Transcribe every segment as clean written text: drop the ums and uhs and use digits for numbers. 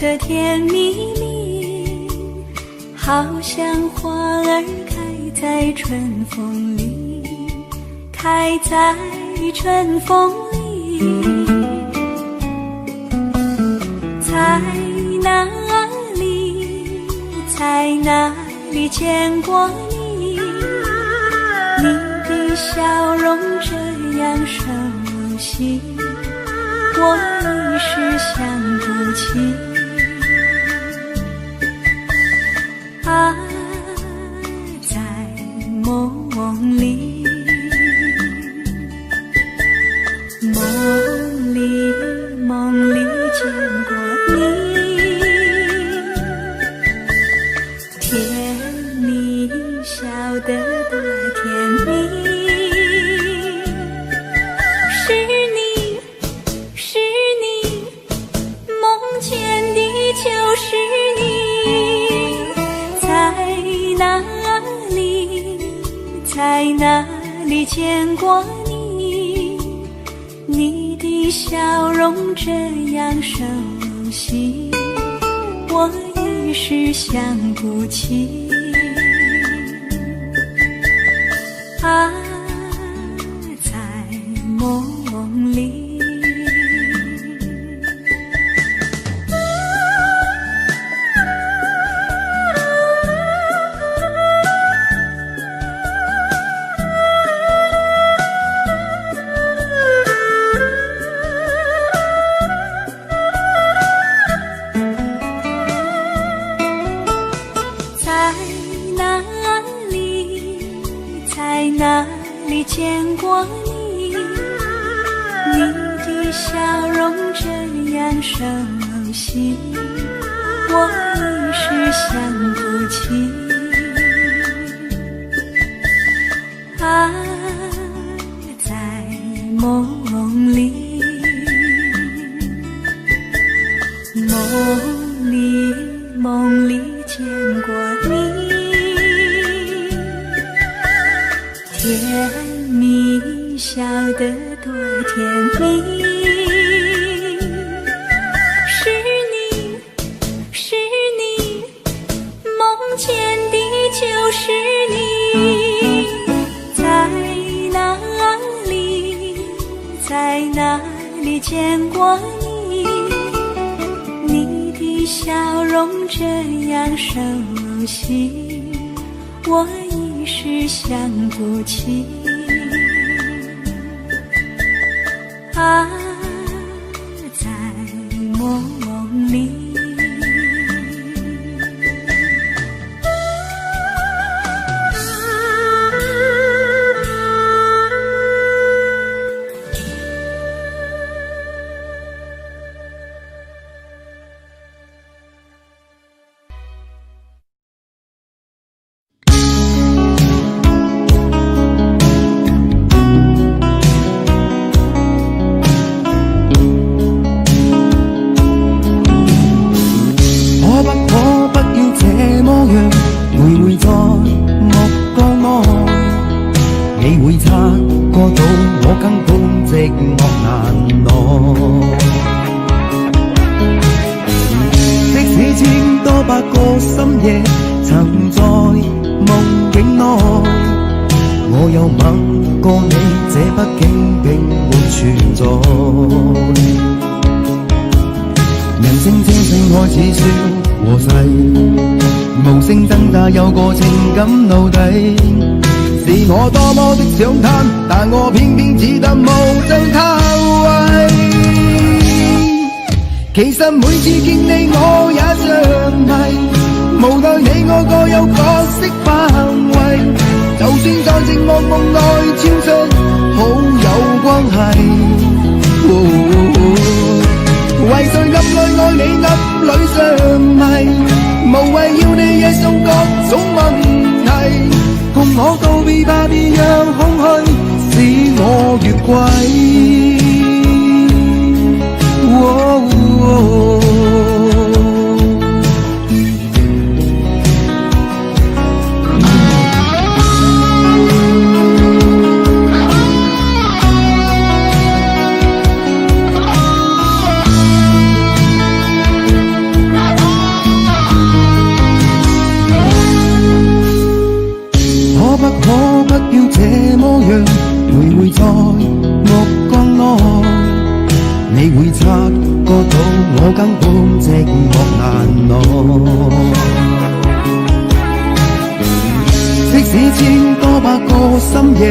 的甜蜜蜜，好像花儿开在春风里，开在春风里。在哪里，在哪里见过你？你的笑容这样熟悉，我一时想不起。啊，在梦里，梦里见过你，甜蜜笑得多甜蜜。是你，梦见的就是你。在哪里见过你？你的笑容这样熟悉，我一时想不起。啊，在梦里。在哪里见过你？你的笑容这样熟悉，我一时想不起。啊，在梦里，梦里见过你。甜蜜笑得多甜蜜。是你，梦见的就是你。在哪里见过你？你的笑容这样熟悉，我一时想不起。啊，在梦里。有個情感奴隸，是我多麼的想貪，但我偏偏只得無地投餵。其實每次見你我也着迷，無奈你我各有角色範圍，就算在寂寞夢內超出好友關係。為誰暗裏愛你暗裏着迷，無謂要你惹上各種問題，共我告別吧，別讓空虛使我越軌。不要這麼樣，徘徊在目光內，你會察覺到我根本寂寞難耐。即使千多百個深夜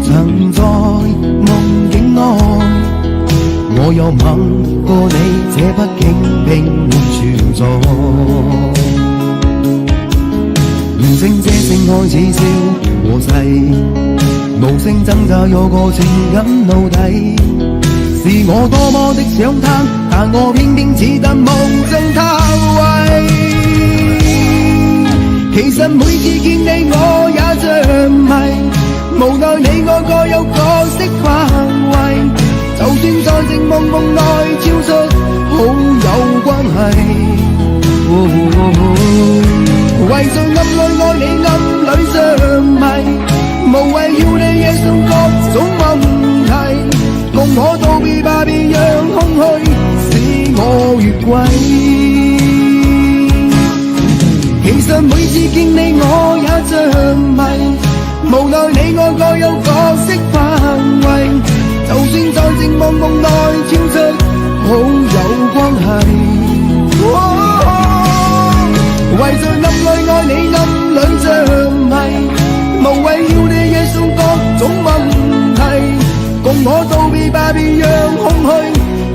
曾在夢境內，我又吻過你，這畢竟並沒存在。完成這性愛似笑和誓，無聲掙扎有個情感奴隸。是我多麼的想他，但我偏偏只得夢中他為。其實每次見你我也着迷，無奈你我各有角色範圍，就算在靜夢夢內超出好友關係。為在暗裏愛你暗裏着迷，無謂要你惹上各種問題，共我道別吧，別讓空虛使我越軌。其實每次見你我也着迷，無奈你我各有角色範圍，就算在靜夢夢內超出好友關係。為在暗裏愛你暗裏着迷，無謂要你惹上各種問題，共我道別吧，別讓空虛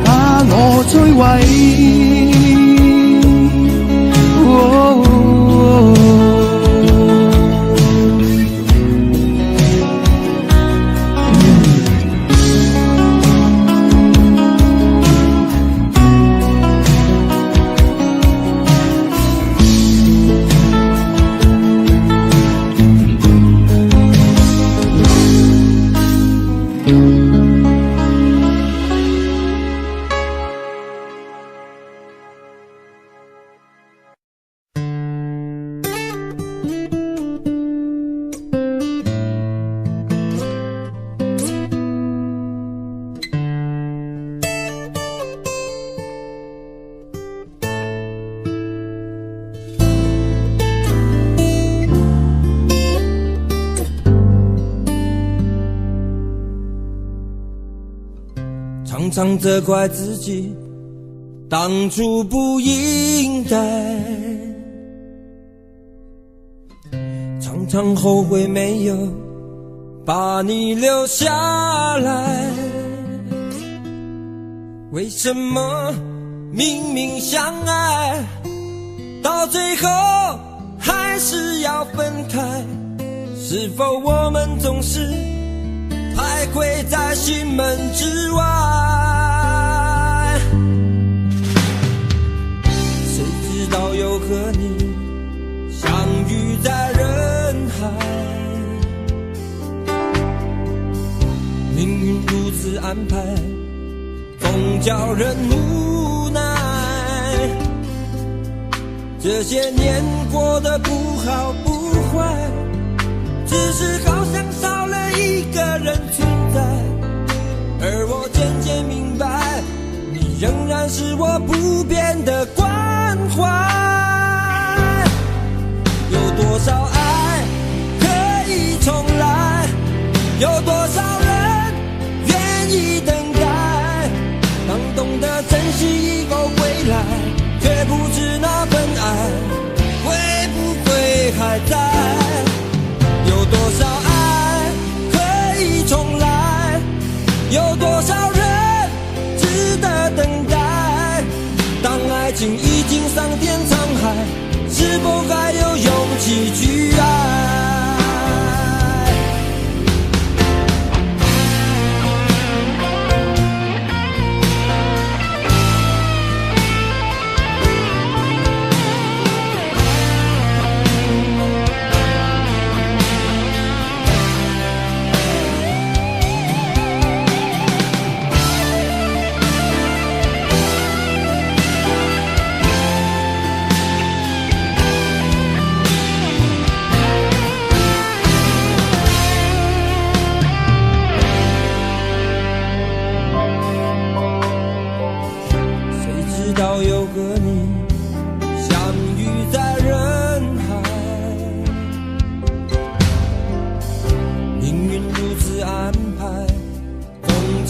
把我摧毀。常常责怪自己当初不应该，常常后悔没有把你留下来。为什么明明相爱，到最后还是要分开？是否我们总是徘徊在心门之外？谁知道又和你相遇在人海，命运如此安排，总叫人无奈。这些年过得不好不坏，只是好像少了一个人存在，而我渐渐明白，你仍然是我不变的关怀。有多少爱可以重来，有多少人愿意等待，当懂得珍惜以后归来，却不知那份爱会不会还在。有多少爱可以重来，有多少人值得等待，当爱情已经桑田沧海，是否还有勇气去爱？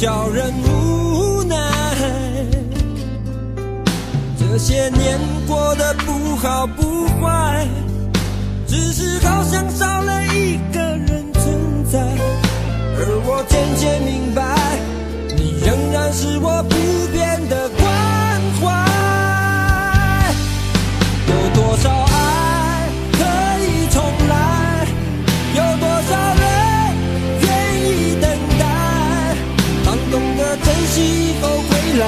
叫人无奈。这些年过得不好不坏，只是好像少了一个人存在。而我渐渐明白，你仍然是我不变的关怀。有多少爱可以重来，有多少人愿意等待。当懂得珍惜以后回来，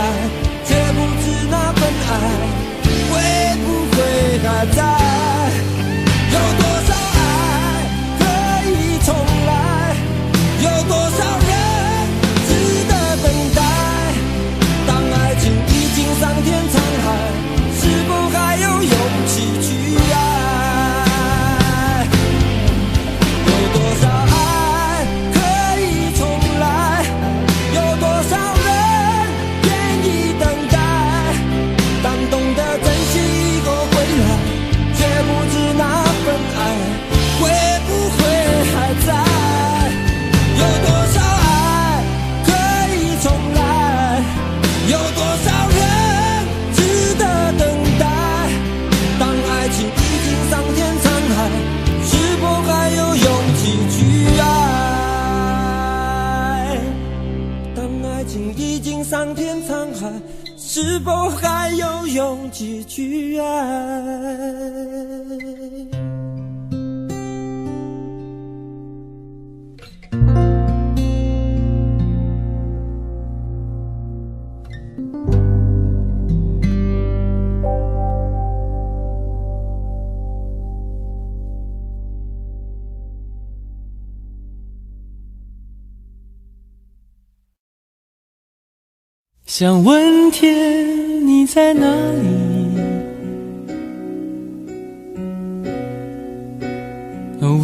却不知那份爱会不会还在。有多少爱可以重来，有多少人值得等待。当爱情已经桑田沧海，是否还有勇气去爱？有多少爱可以重来，有多少人愿意等待。当懂得珍惜以后回来，却不知那份爱会不会还在。有多少爱可以重来，有多少人值得等待。当爱情已经桑田沧海，是否还有勇气去爱？当爱情已经桑田沧海，是否还有勇气去爱？想问天你在哪里，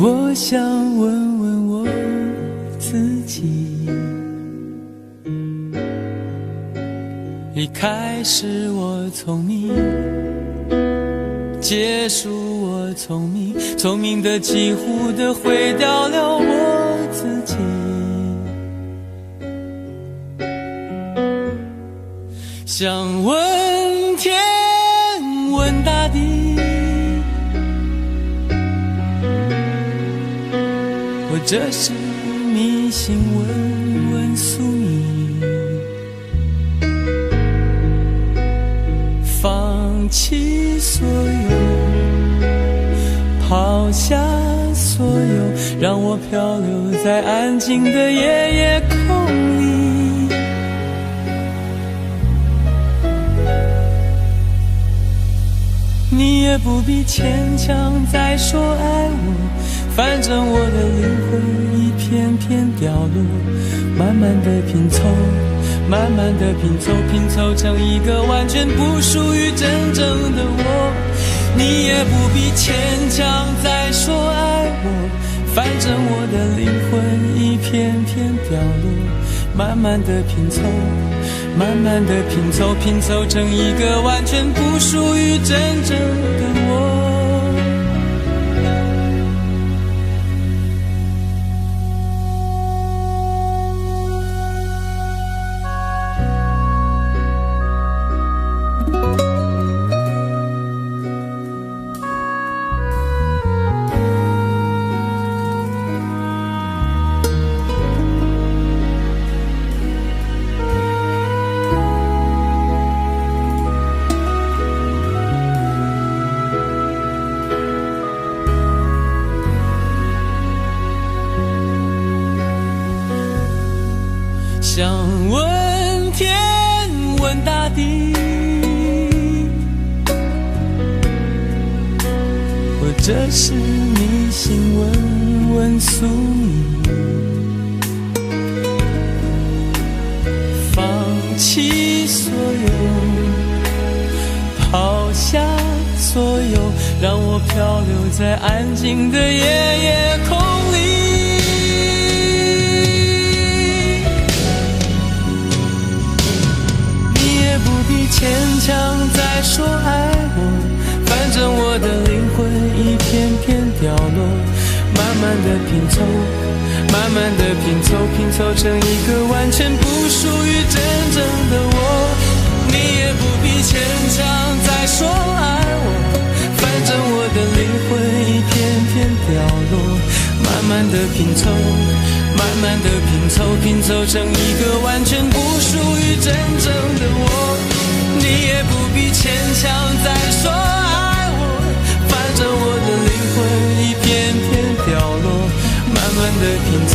我想问问我自己。一开始我聪明，结束我聪明，聪明的几乎的毁掉了我自己。想问天问大地，或者是迷信问问宿命，放弃所有，抛下所有，让我漂流在安静的夜夜空里。你也不必牵强再说爱我，反正我的灵魂一片片掉落，慢慢的拼凑，慢慢的拼凑，拼凑成一个完全不属于真正的我。你也不必牵强再说爱我，反正我的灵魂一片片掉落，慢慢的拼凑，慢慢的拼凑，拼凑成一个完全不属于真正的我。想问天问大地，或者是迷信问问宿命，放弃所有，抛下所有，让我漂流在安静的夜夜空里。牵强再说爱我，反正我的灵魂一片片掉落，慢慢慢地拼凑，慢慢地拼凑，拼凑成一个完全不属于真正的我。你也不必牵强再说爱我，反正我的灵魂一片片掉落，慢慢地拼凑，慢慢地拼凑，拼凑成一个完全不属于真正的我。你也不必牵强再说爱我，反正我的灵魂一片片掉落，慢慢地拼凑，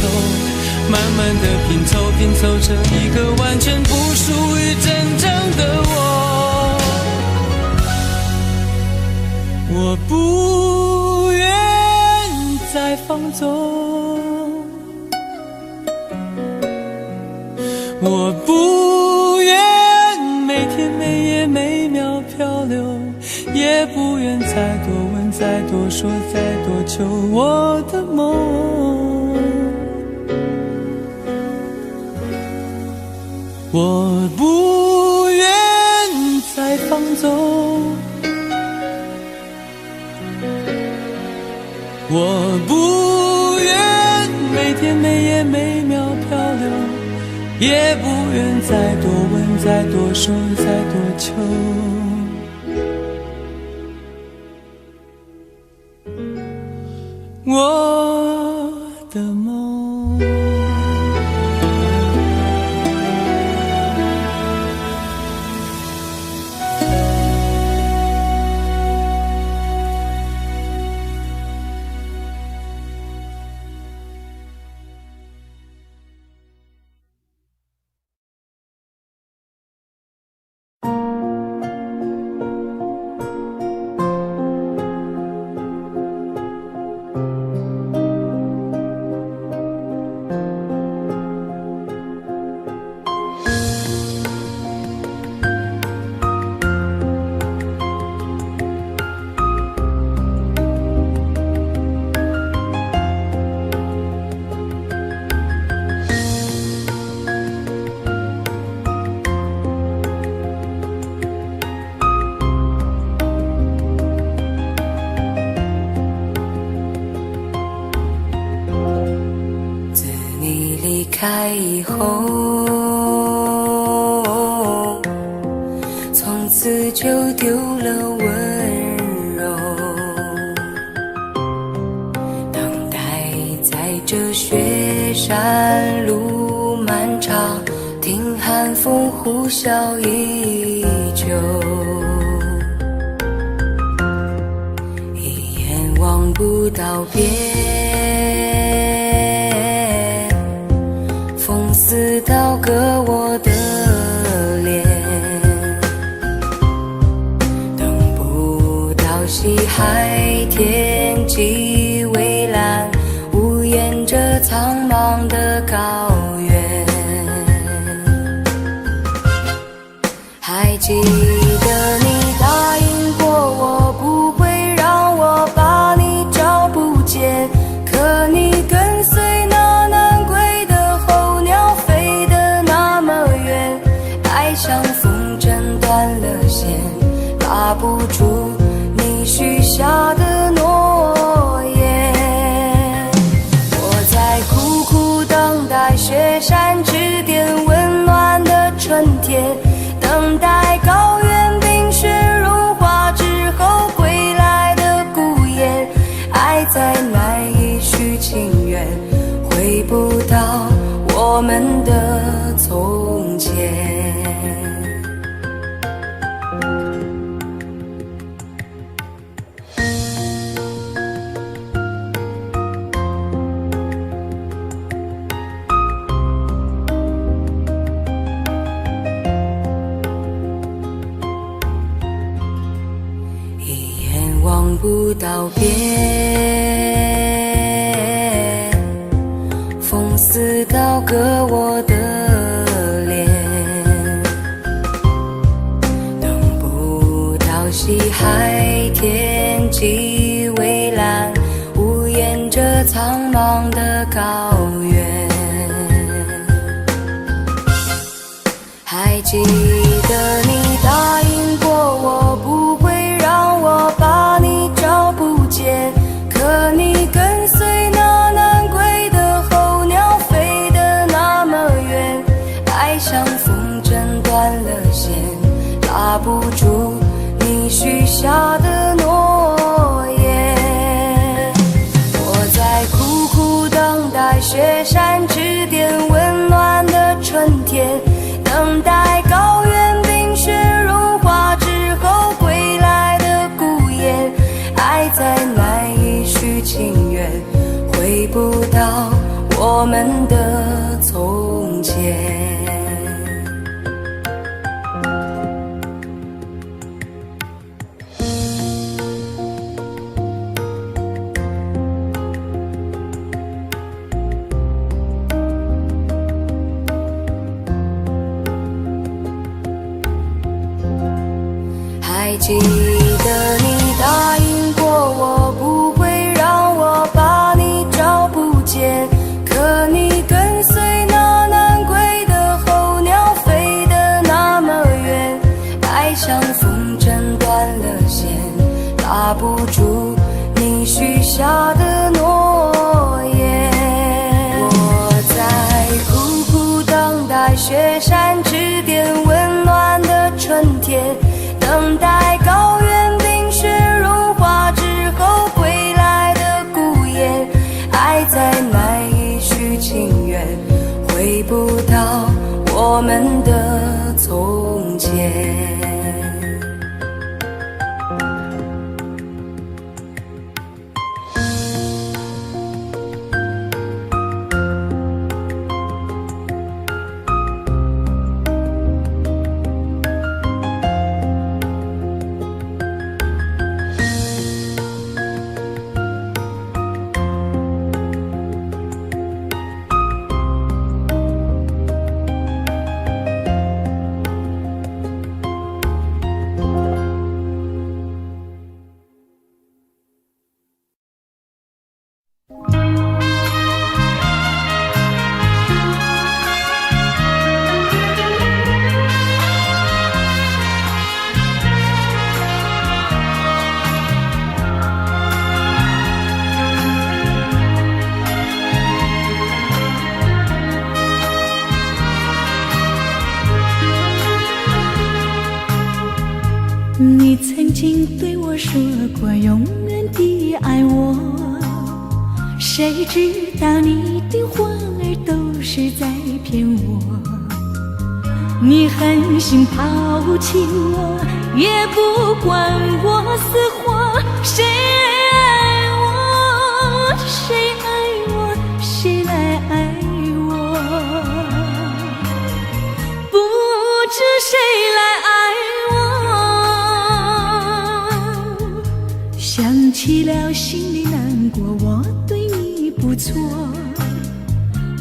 慢慢地拼凑，拼凑成一个完全不属于真正的我。我不愿再放纵，我不愿每天每夜每秒漂流，也不愿再多问再多说再多求我的梦。我不愿再放纵，我不愿每天每夜每秒漂流，也不愿再多问再多说再多求我的梦。开以后，从此就丢了温柔，等待在这雪山路漫长，听寒风呼啸依旧，一眼望不到边，似刀割我的脸，等不到西海天际蔚蓝，无言着苍茫的高原。还记得你答应过我，不会让我把你找不见，可你跟随像风筝断了线，拉不住你许下的诺言。我在苦苦等待雪山之巅温暖的春天，等待高原冰雪融化之后归来的孤雁，爱再难以续情缘，回不到我们的从前。望不到边，风似刀割我的脸，等不到西海天际蔚蓝，无言着苍茫的高原。还记得你答应过我，不会让我把你找不见，可你跟随那情缘，回不到我们的从前。还记得你答应过我，不会让我把你找不见，可你跟随那南归的候鸟飞得那么远，爱像风筝断了线，拉不住你许下的诺言。我在苦苦等待雪山之巅温暖的春天，等待高原冰雪融化之后归来的孤雁，爱再难以续情缘，回不到我们的从前。你曾经对我说过永远的爱我，谁知道你的话儿都是在骗我。你狠心抛弃我，也不管我死活。谁爱我，谁爱我，谁来爱我？不知谁来爱我，想起了心里难过，我对你不错，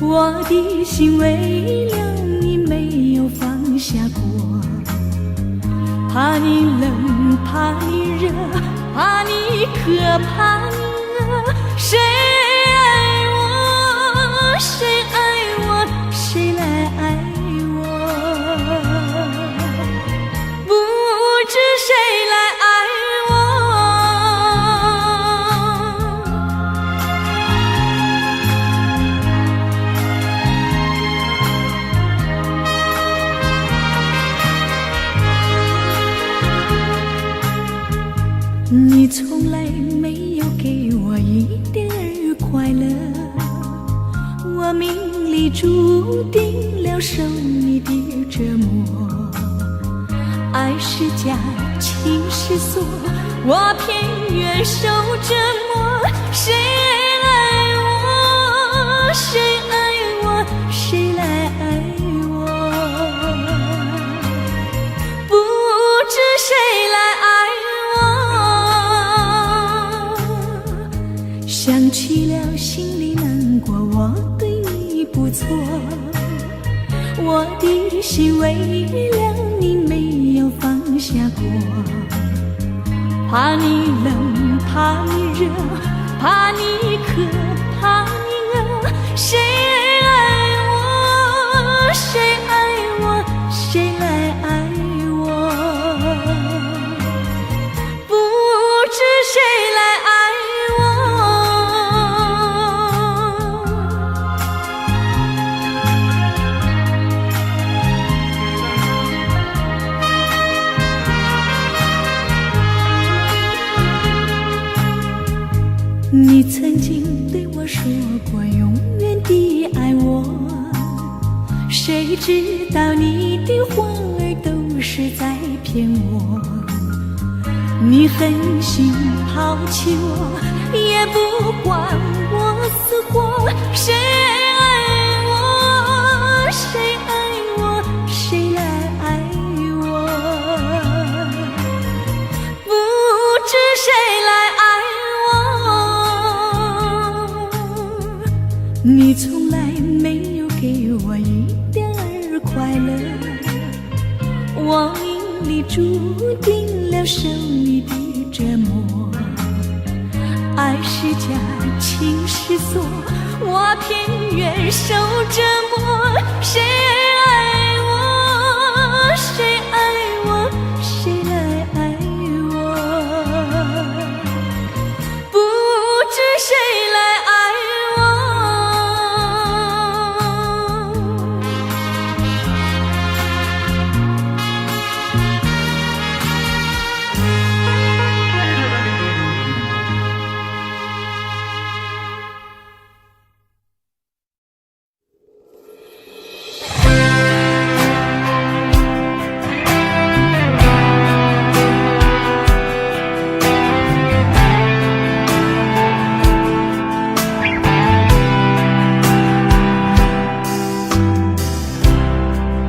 我的心为了你没有放下过，怕你冷，怕你热，怕你渴，怕你饿。谁爱我，谁爱我，谁来爱我？不知谁来爱你从来没有给我一点儿快乐，我命里注定了受你的折磨。爱是假，情是锁，我偏愿受折磨。谁爱我，谁爱我，谁来爱我？不知谁来爱我，想起了心里难过，我对你不错，我的心为了你没有放下过，怕你冷，怕你热，怕你渴，怕你饿。谁爱我，谁爱我，谁来爱我？不知谁来爱你曾经对我说过永远的爱我，谁知道你的话儿都是在骗我。你狠心抛弃我，也也不管我死活。谁爱我，谁爱我，谁来爱我？不知谁来爱我。你从来没有给我一点儿快乐，我命里注定了受你的折磨。爱是假，情是锁，我偏愿受折磨。谁爱我，谁爱我，谁来爱我？不知谁来爱我。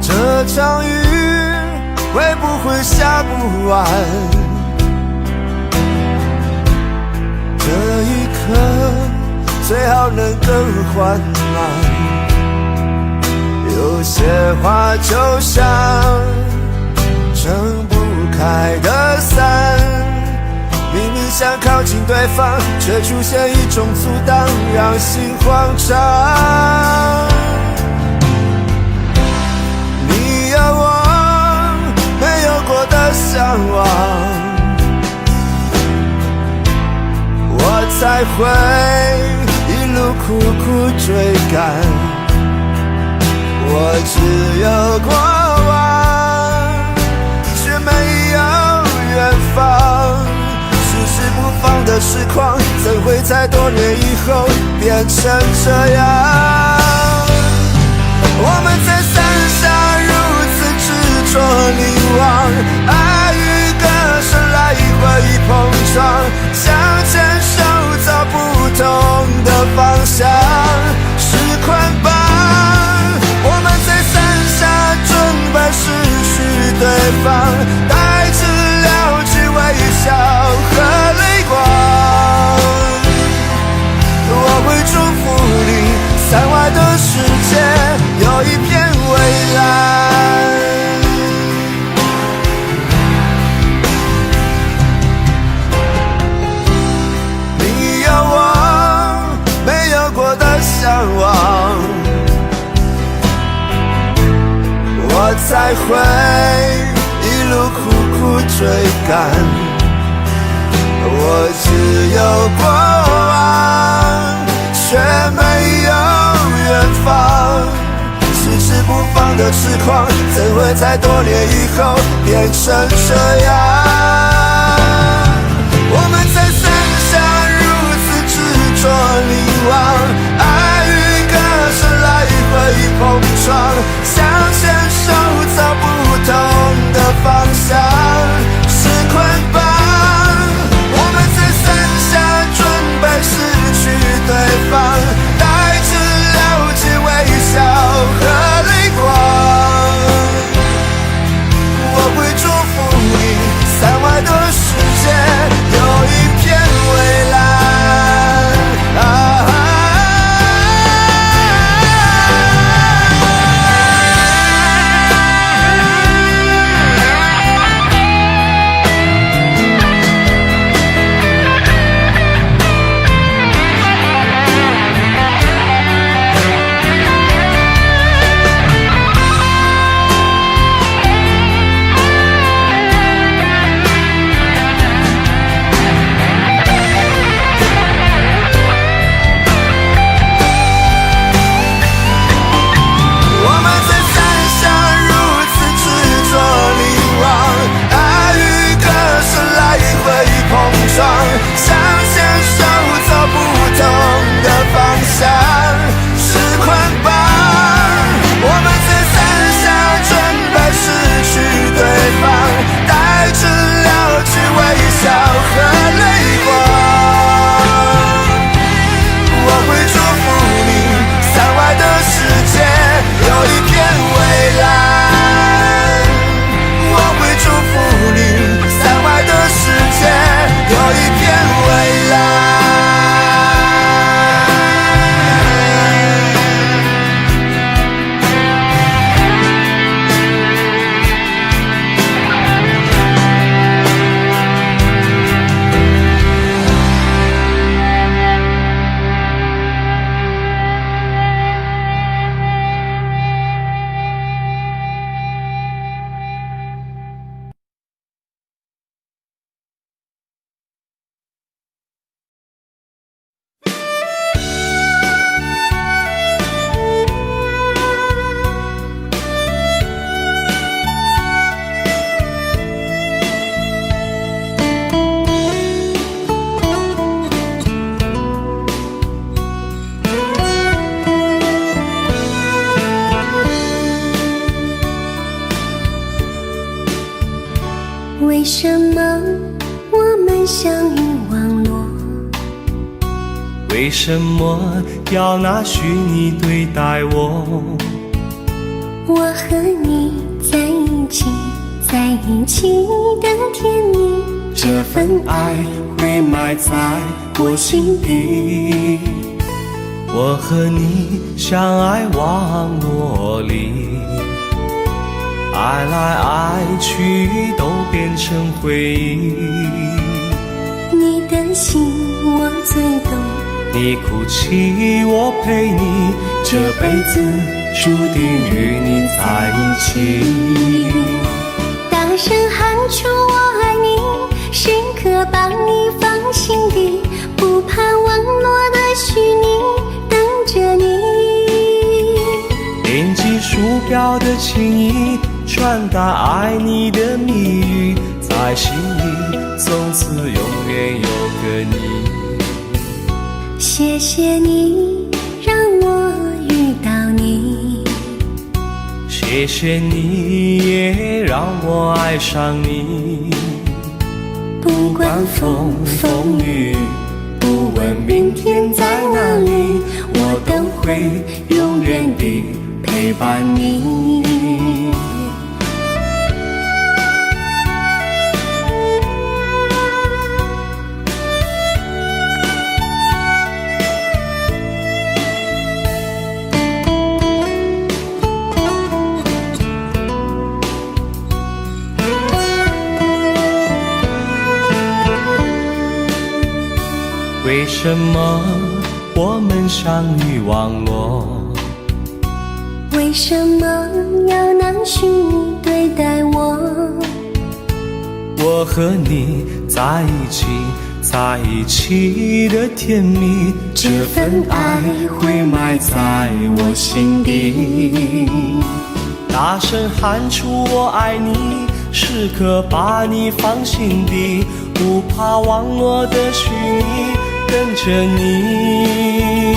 这场雨会不会下不完？这一刻最好能更缓慢。有些话就像撑不开的伞，明明想靠近对方，却出现一种阻挡，让心慌张。你有我没有过的向往，我才会一路苦苦追赶。我只有过往，却没有远方。迟迟不放的时光，怎会在多年以后变成这样？我们在伞下如此执着凝望，爱与歌声来回碰撞，想牵手走不同的方向，是捆绑。我们在伞下准备失去对方，带着了解微笑和泪光。我会祝福你，伞外的世界有一片蔚蓝。你有我没有过的向往，我才会一路苦苦追赶。我只有过往，却没有远方。迟迟不放的痴狂，怎会在多年以后变成这样？我们在伞下如此执着凝望，爱与歌声来回碰撞，想牵手走不同的方向，是捆绑。我们在伞下准备失去对方，带着了解微笑和泪光。我会祝福你，伞为什么要拿虚拟对待我？我和你在一起，在一起的甜蜜，这份爱会埋在我心底。我和你相爱网络里，爱来爱去都变成回忆。你的心我最懂，你哭泣我陪你，这辈子注定与你在一起。大声喊出我爱你，时刻把你放心底，不怕网络的虚拟，等着你。点击鼠标的情意，传达爱你的密语，在心里从此永远有个你。谢谢你让我遇到你，谢谢你也让我爱上你。不管风风雨，不问明天在哪里，我都会永远地陪伴你。为什么我们相遇网络？为什么要拿虚拟对待我？我和你在一起，在一起的甜蜜，这份爱会埋在我心底。大声喊出我爱你，时刻把你放心底，不怕网络的虚拟，跟着你。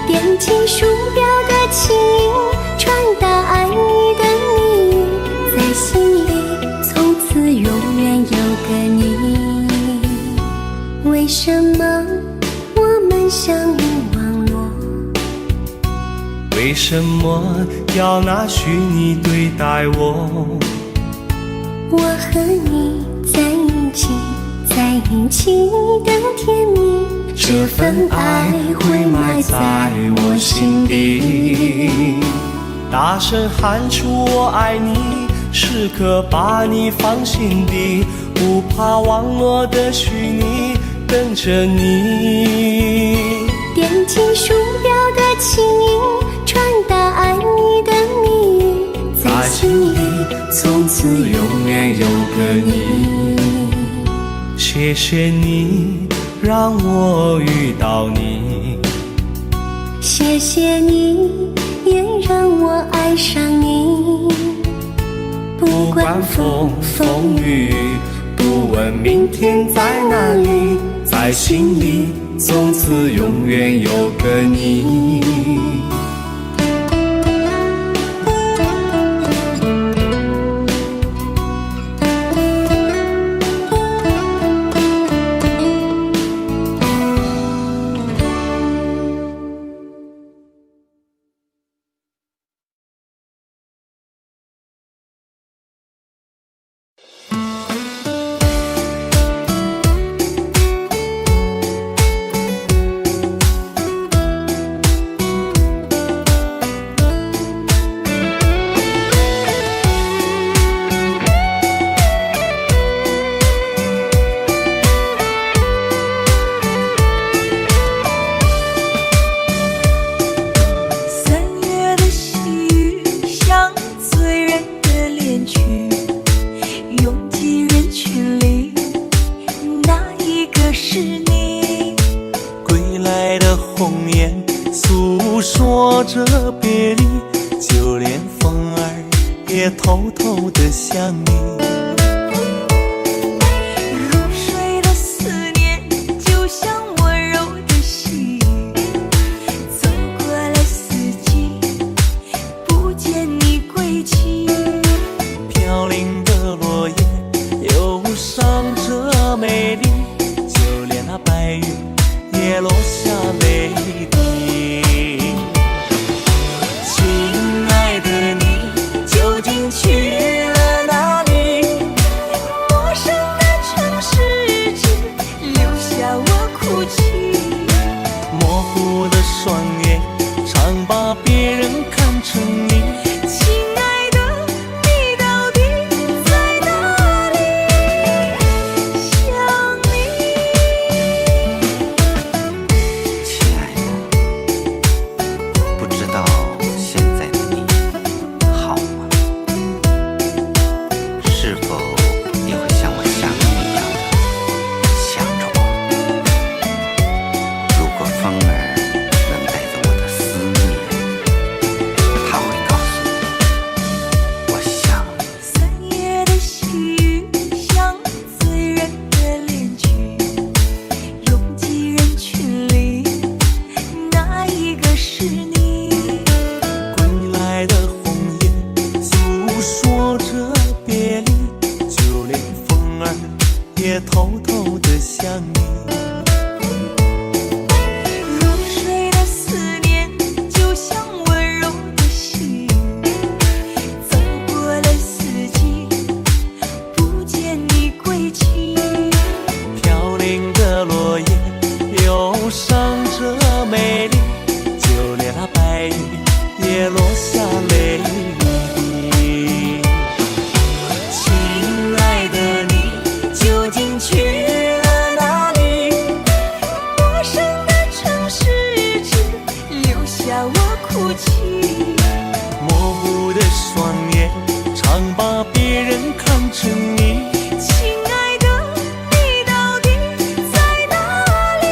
点击鼠标的情音，传达爱你的密语，在心里从此永远有个你。为什么我们相遇网络？为什么要拿虚拟对待我？我和你在一起，在一起的甜蜜，这份爱会埋在我心底。大声喊出我爱你，时刻把你放心底，不怕网络的虚拟，等着你。点击鼠标的情音，传达爱你的密语，在心里从此永远有个你。谢谢你让我遇到你，谢谢你也让我爱上你。不管风风雨，不问明天在哪里，在心里从此永远有个你。偷偷地想你，入睡的思念就像温柔的细雨，走过了四季，不见你归期。飘零的落叶忧伤着美丽，就连那白云也落下下泪滴。亲爱的你究竟去了哪里？陌生的城市只留下我哭泣。模糊的双眼常把别人看成你。亲爱的，你到底在哪里？想你。亲爱的，不知道现在的你好吗？是否也会像我想你一样的想着我？如果风儿能带走我的思念，它会告诉你，我想你。3月的细雨像醉人的恋曲，拥挤人群里，哪一个是你？归来的红叶诉说着别离，就连风儿也偷偷地想你。入睡的思念就像温柔的细雨，走过了四季，不见你归期。飘零的落叶忧伤着美丽，就连那白云也落下泪滴。亲爱的你究竟去了哪里？陌生的城市只留下我哭泣。模糊的双眼常把别人看成你。亲爱的，你到底在哪里？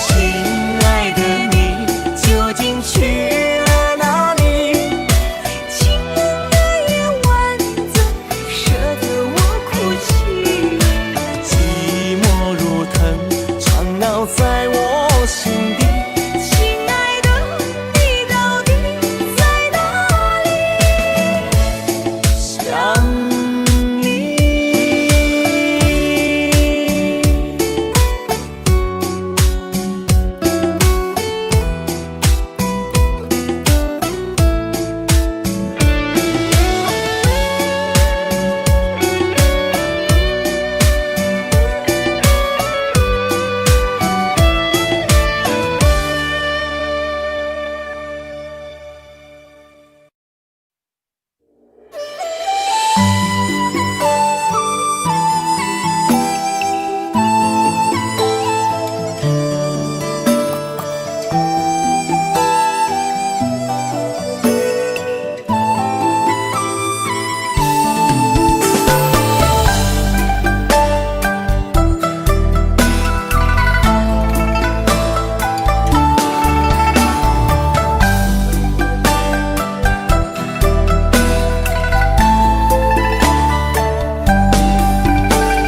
亲爱的你究竟去了哪里？清冷的夜晚怎舍得我哭泣？寂寞如藤缠绕在我心底。亲爱的，你到底在哪里？想你。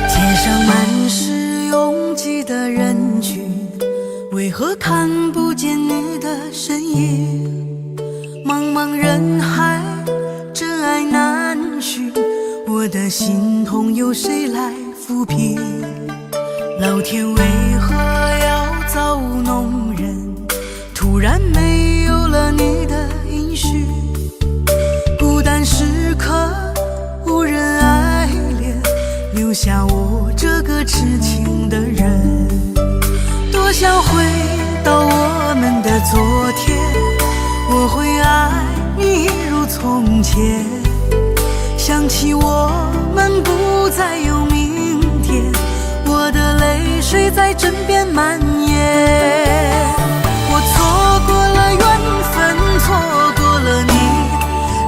街上满是拥挤的人群，为何看不见你的身影？茫茫人海，真爱难寻，我的心痛有谁来抚平？老天为何要造物弄人？突然没有了你的音讯，孤单时刻无人爱怜，留下我这个痴情的人。多想回到我们的昨天，我会爱你如从前。想起我们不再有明天，我的泪水在枕边蔓延。我错过了缘分，错过了你，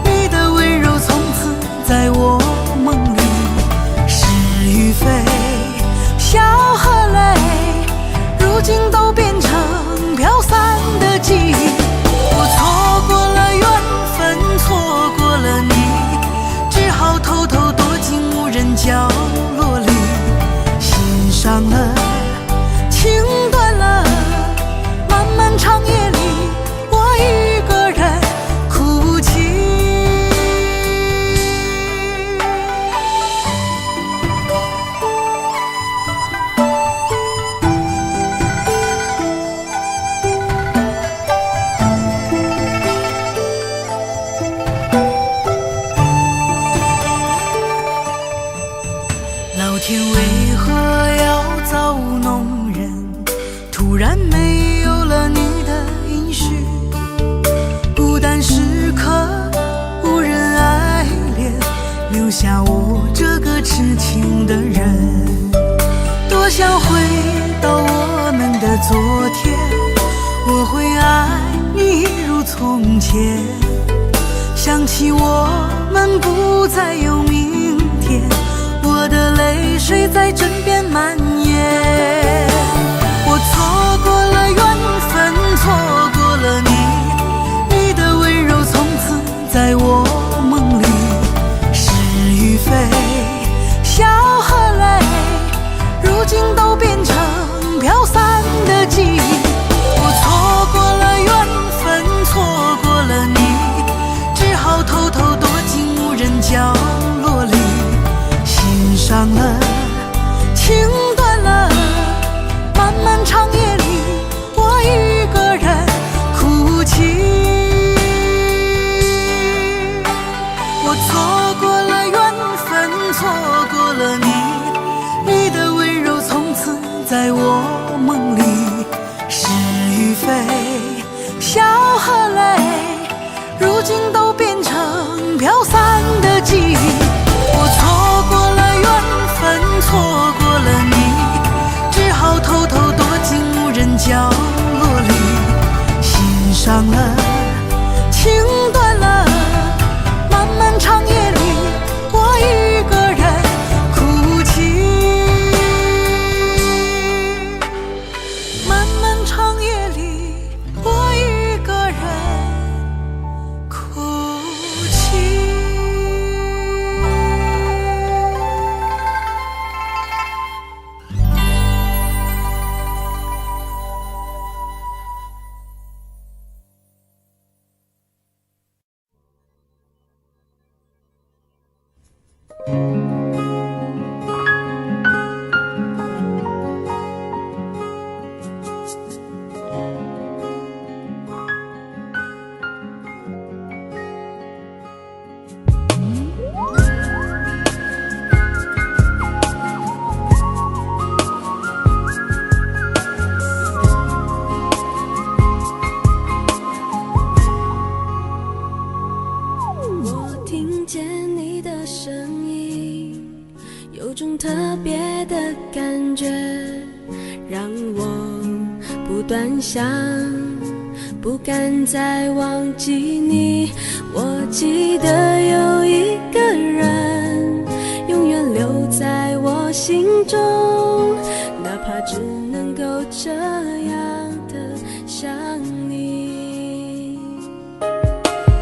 你的温柔从此在我梦里。是与非，笑和泪，如今都变成飘散的记忆。我错过了缘分，错过了你，只好偷偷躲进无人角落里，心伤了，情断了，漫漫长夜里，我一个人哭泣。从前，想起我们不再有明天，我的泪水在枕边蔓延。我错过了缘分，错过了你，你的温柔从此在我梦里。是与非，笑和泪，如今都变成飘散的记忆。我错过了缘分，错过了你，只好偷偷躲进无人角落里，心伤了，情断了，漫漫长夜里，我一个人哭泣。我错过了缘分，错过了你，你的温柔从此在我梦里。是与非，笑和泪，如今都变成飘散的记忆。我错过了缘分，错过了你，只好偷偷躲进无人角落里，心伤了，情断了，漫漫长夜里，我一个人哭泣。漫漫长夜里，我一个人哭泣。我听见你的声音，有种特别的感觉，让我不断想，不敢再忘记你。我记得有一个人，永远留在我心中，哪怕只能够这样的想你。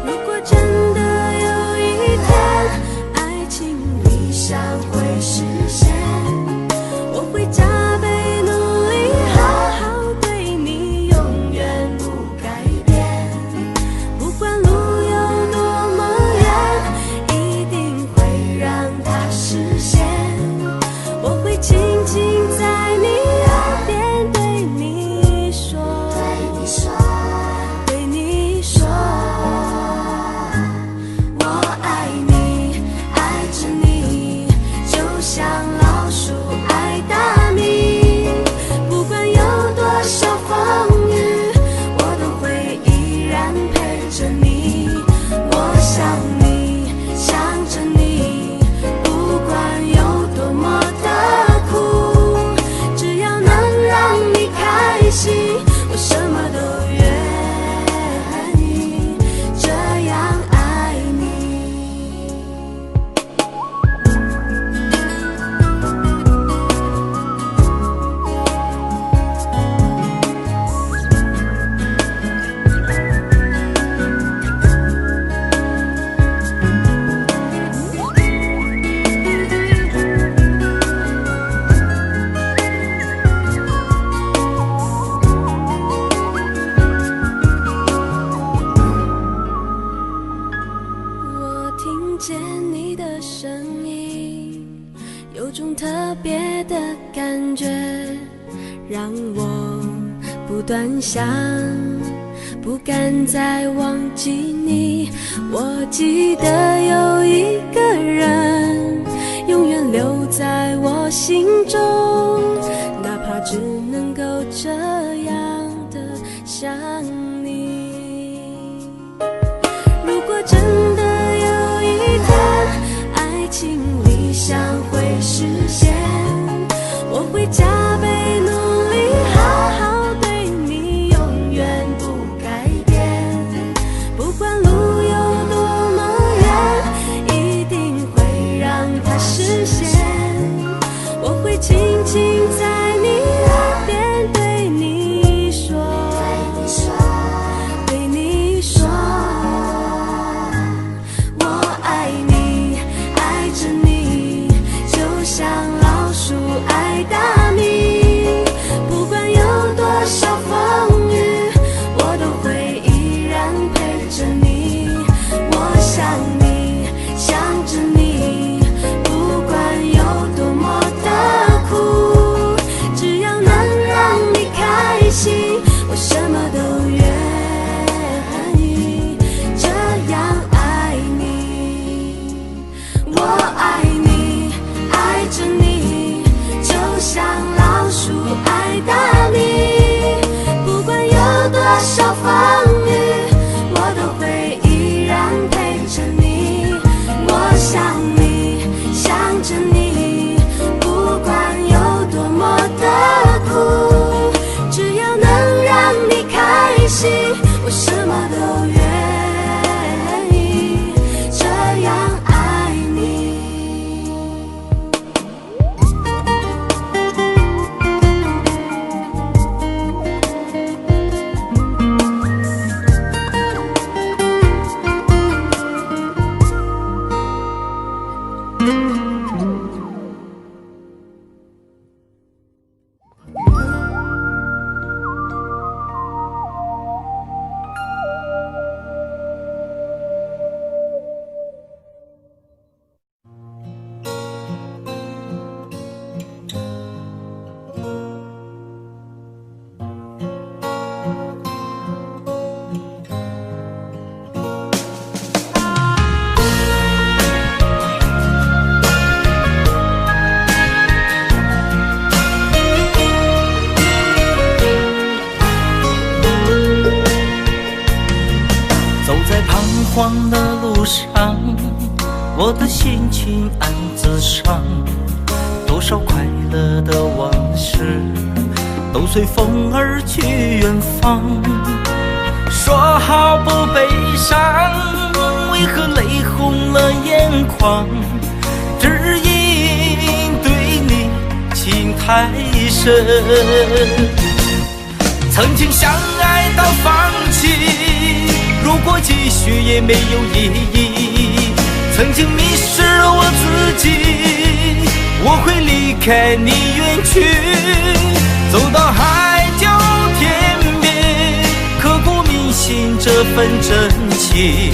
如果真的有一天，爱情理想会实现，我会加倍努力，好好对你，永远不改变。不管路有多么远，一定会让它实现。我会轻轻在你耳边对你说，对你说，我爱你，爱着你，就像老鼠爱大米。不管有多少风雨，我都会依然陪着你。我想你，想着你，不管有多么的苦，只要能让你开心，我什么都愿意，这样爱你。我听见你的声音，有种特别的感觉，让我不断想，不敢再忘记你。我记得有一个人，永远留在我心中，哪怕只能够这样的想你。如果真的有一天，爱情理想会实现，我会加倍努力，好好对你，永远不改变。黄的路上，我的心情暗自伤，多少快乐的往事都随风而去远方。说好不悲伤，为何泪红了眼眶？只因对你情太深，曾经相爱到放弃，如果继续也没有意义。曾经迷失了我自己，我会离开你远去，走到海角天边，刻骨铭心这份真情，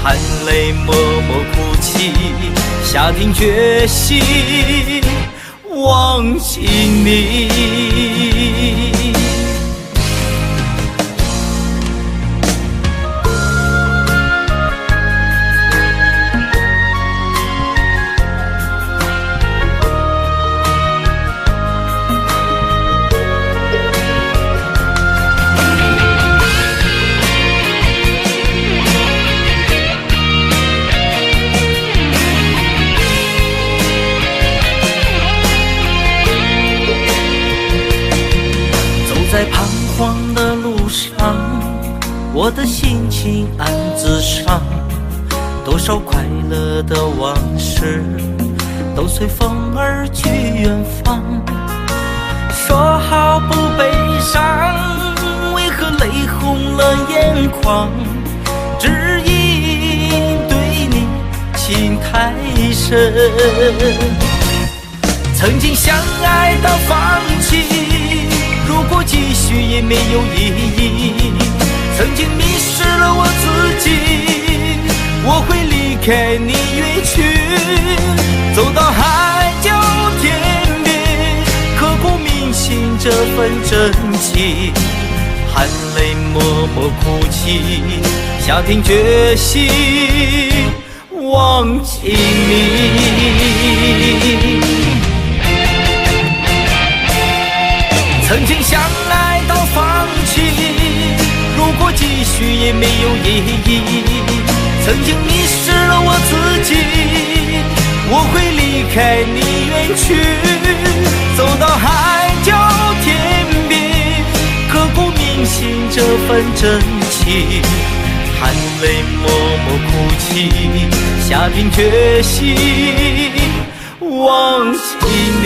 含泪默默哭泣，下定决心忘记你。在彷徨的路上，我的心情暗自伤，多少快乐的往事都随风而去远方。说好不悲伤，为何泪红了眼眶？只因对你情太深，曾经相爱到放弃，如果继续也没有意义。曾经迷失了我自己，我会离开你远去，走到海角天边，刻骨铭心这份真情，含泪默默哭泣，下定决心忘记你。曾经相爱到放弃，如果继续也没有意义。曾经迷失了我自己，我会离开你远去，走到海角天边，刻骨铭心这份真情，含泪默默哭泣，下定决心忘记你。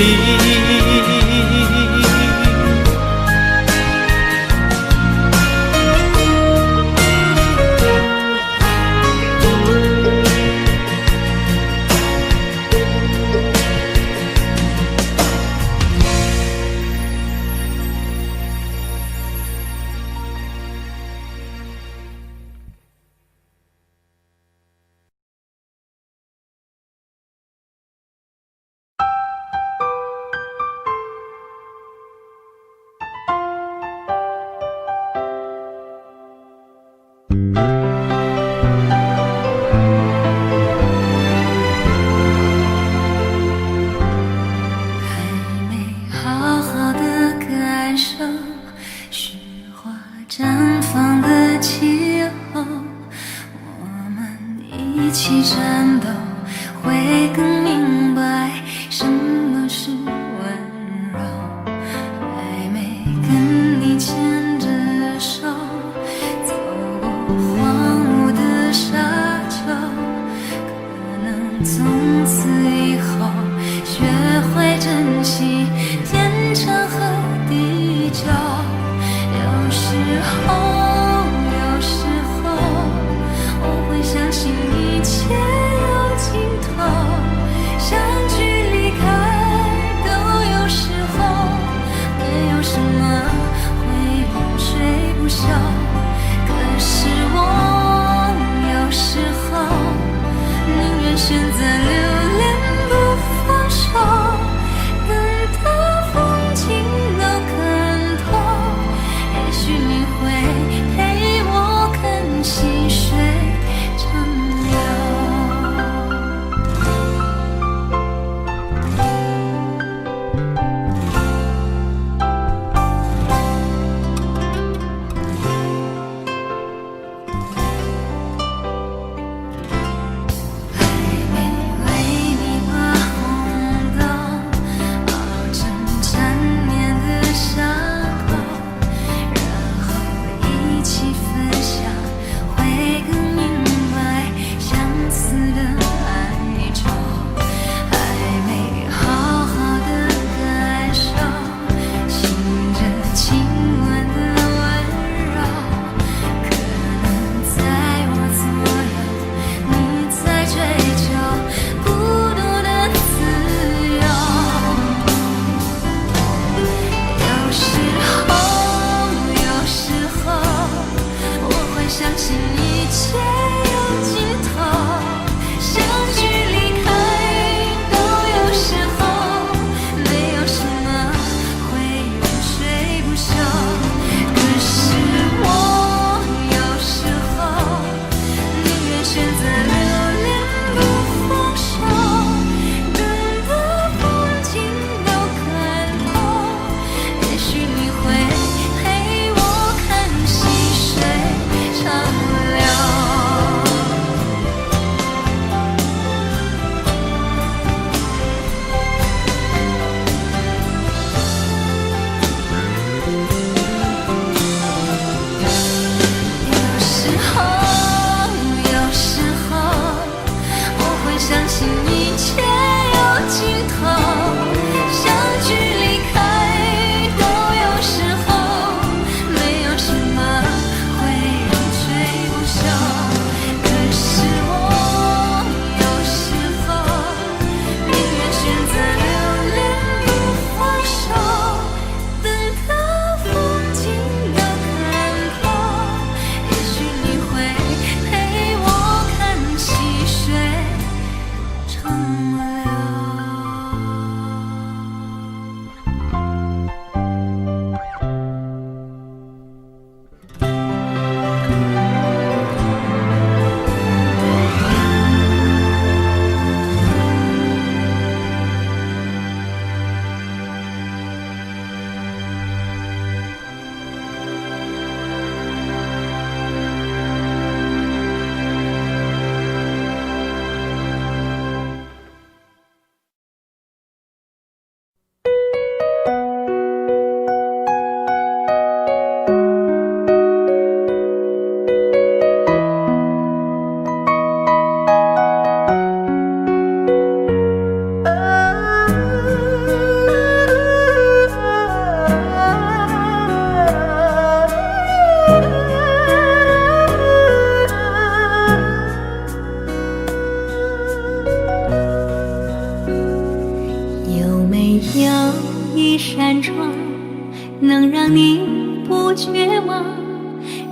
绝望，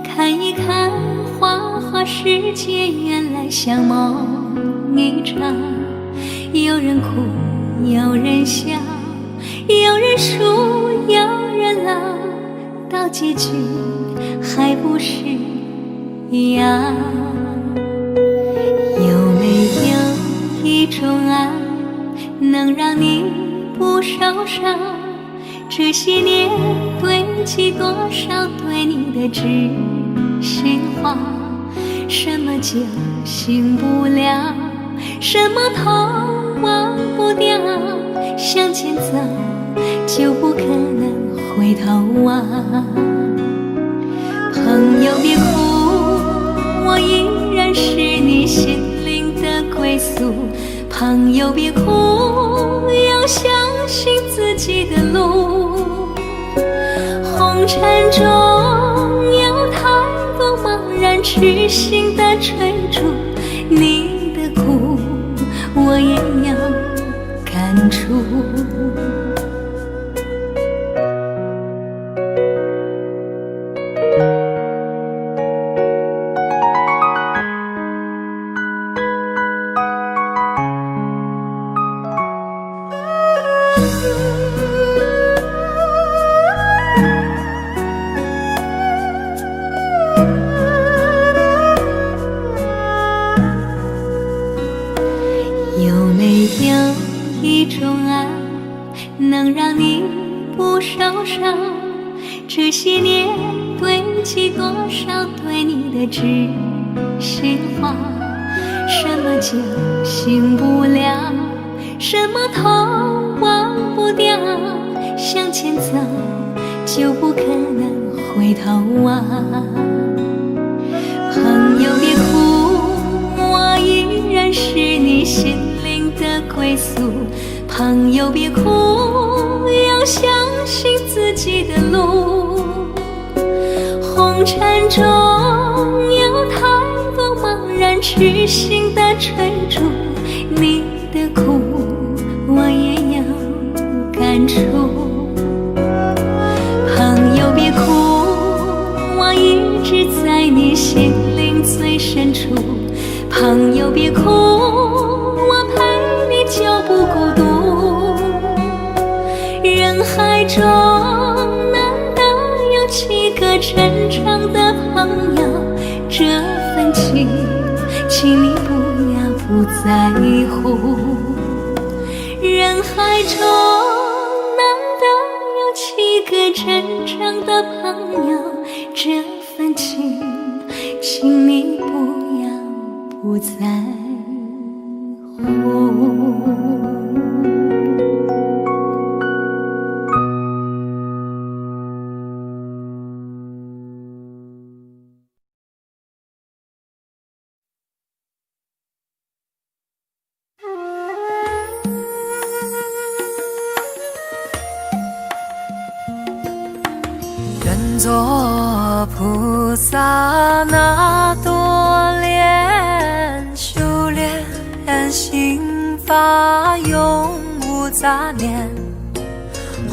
看一看花花世界，原来像梦一场。有人哭，有人笑，有人输，有人老，到结局还不是一样。有没有一种爱，能让你不受伤？这些年堆积多少对你的知心话？什么酒醒不了，什么痛忘不掉，向前走就不可能回头望。朋友别哭，我依然是你心灵的归宿。朋友别哭，要相信自己的路。红尘中有太多茫然痴心的追逐，你的苦我也有感触。有没有一种爱，能让你不受伤？这些年堆积多少对你的知心话？什么酒醒不了，什么痛忘不掉，向前走就不可能回头望。朋友别哭，我依然是你心灵的归宿。朋友别哭，要相信自己的路。红尘中有太多茫然痴心的追逐，你的苦我也有感触。朋友别哭，我一直在你心灵最深处。朋友别哭，我陪你就不孤独。人海中难得有几个真正的朋友，这份情请你不要不在乎。人海中难得有几个真正的朋友，这份情请你不要不在乎。愿做菩萨那多莲，修炼心法永无杂念。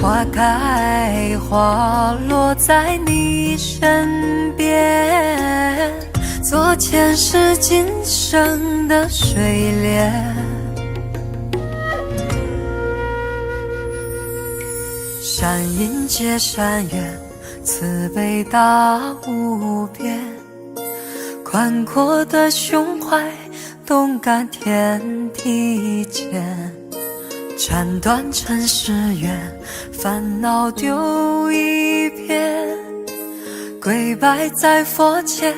花开花落在你身边，做前世今生的水莲。善因结善缘，慈悲大无边，宽阔的胸怀，动感天地间。斩断尘世缘，烦恼丢一片，跪拜在佛前，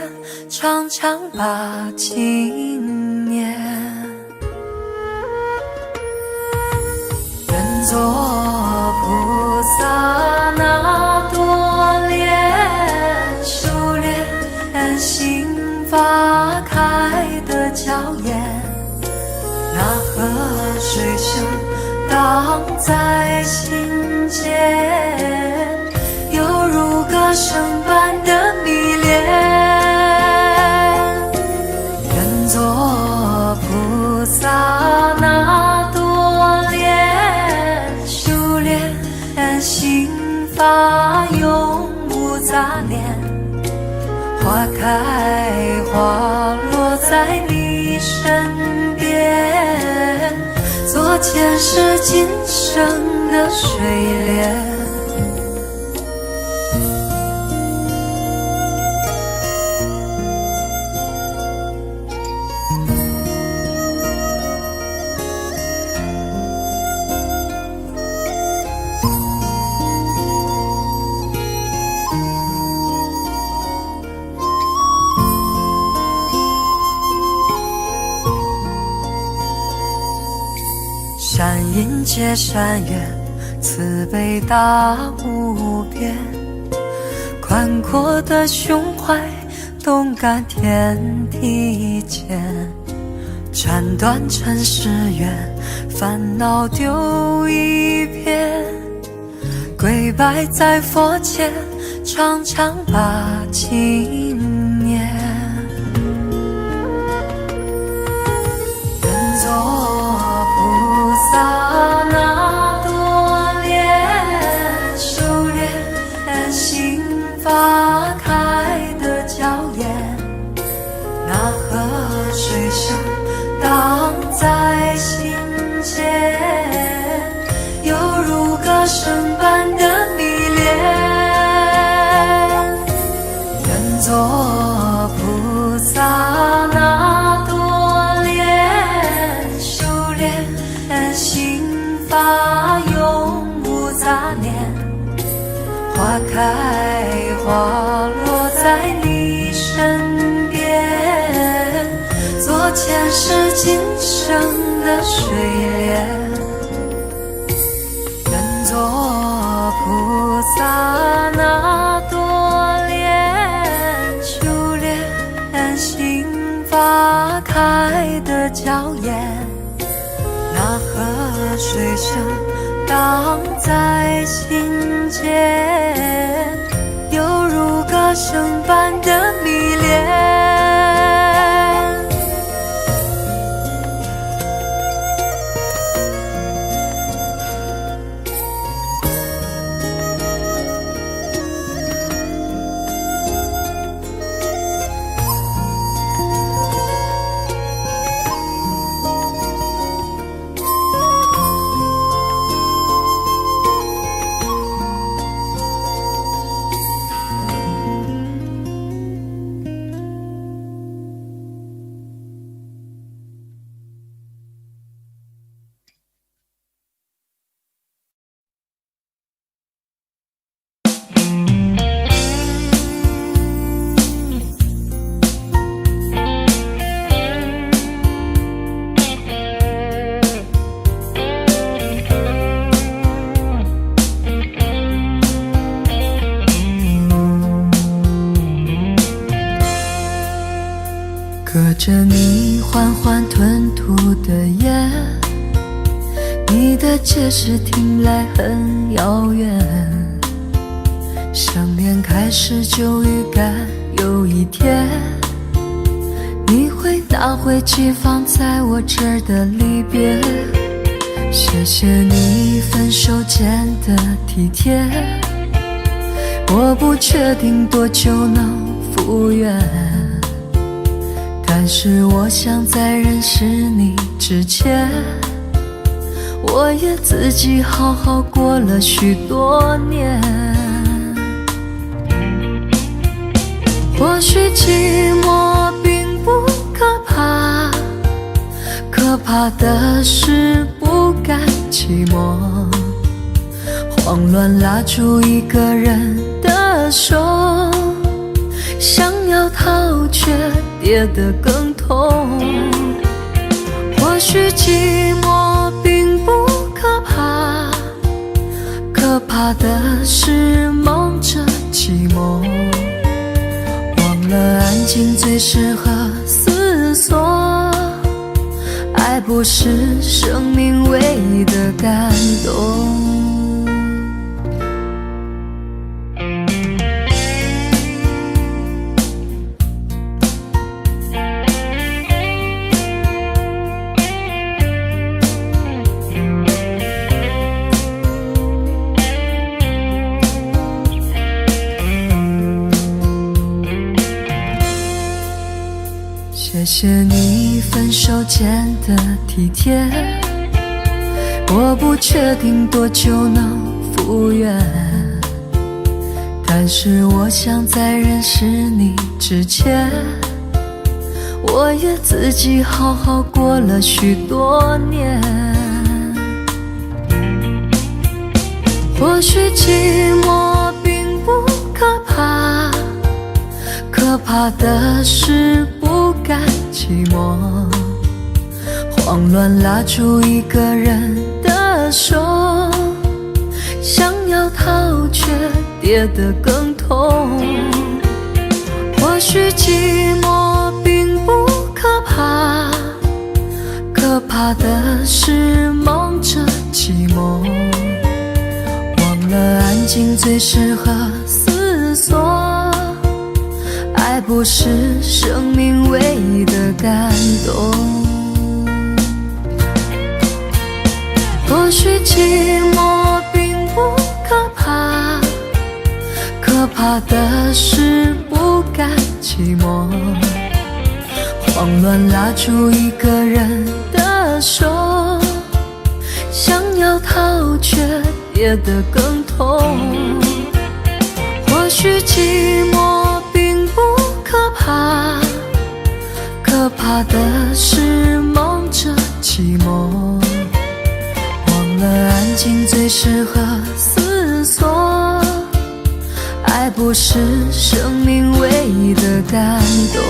常常把经念。愿做菩萨那多莲，修炼心法开的娇艳。那河水声荡在心间，犹如歌声般的迷恋。愿做菩萨那多莲，修念，花开花落在你身边，做前世今生的水莲。山阴接山远，慈悲大无边，宽阔的胸怀，动感天地间，斩断尘世缘，烦恼丢一边，跪拜在佛前，常常把经念。愿做萨那多莲，修炼心花开的娇艳，那河水声荡在心间，犹如歌声般的迷恋。愿做菩萨那多莲，修炼心发永无杂念，花开花落在你身边，做前世今生的水莲。愿做菩萨那多莲，修炼心花开的娇艳，那河水声荡在心间，犹如歌声般的迷恋。隔着你缓缓吞吐的烟，你的解释听来很遥远，想念开始就预感有一天你会拿回寄放在我这儿的离别。谢谢你分手前的体贴，我不确定多久能复原，但是我想在认识你之前，我也自己好好过了许多年。或许寂寞并不可怕，可怕的是不甘寂寞，慌乱拉住一个人的手，想要逃却跌得更痛。或许寂寞并不可怕，可怕的是忙着寂寞，忘了安静最适合思索，爱不是生命唯一的感动。谢谢你分手前的体贴，我不确定多久能复原，但是我想在认识你之前，我也自己好好过了许多年。或许寂寞并不可怕，可怕的是不甘寂寞，慌乱拉住一个人的手，想要逃却跌得更痛。或许寂寞并不可怕，可怕的是忙着寂寞，忘了安静最适合思索，爱不是生命唯一的感动。或许寂寞并不可怕，可怕的是不甘寂寞，慌乱拉住一个人的手，想要逃却跌得更痛。或许寂寞并不可怕，可怕的是忙着寂寞，忘了安静最适合思索，爱不是生命唯一的感动。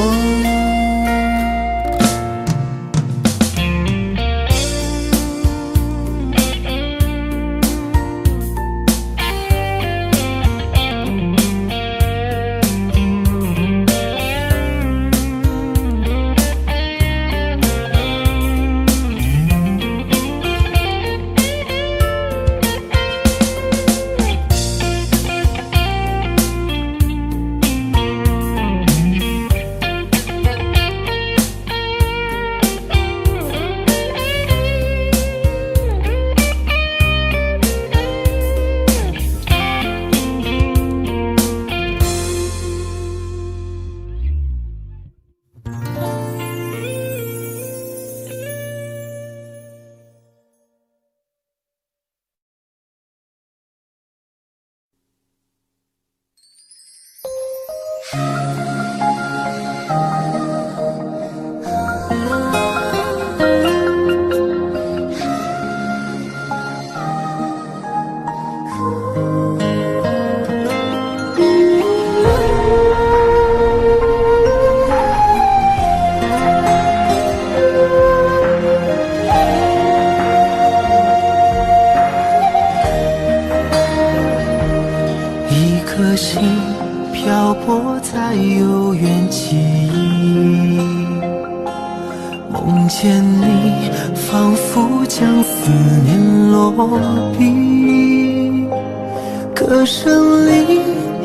歌声里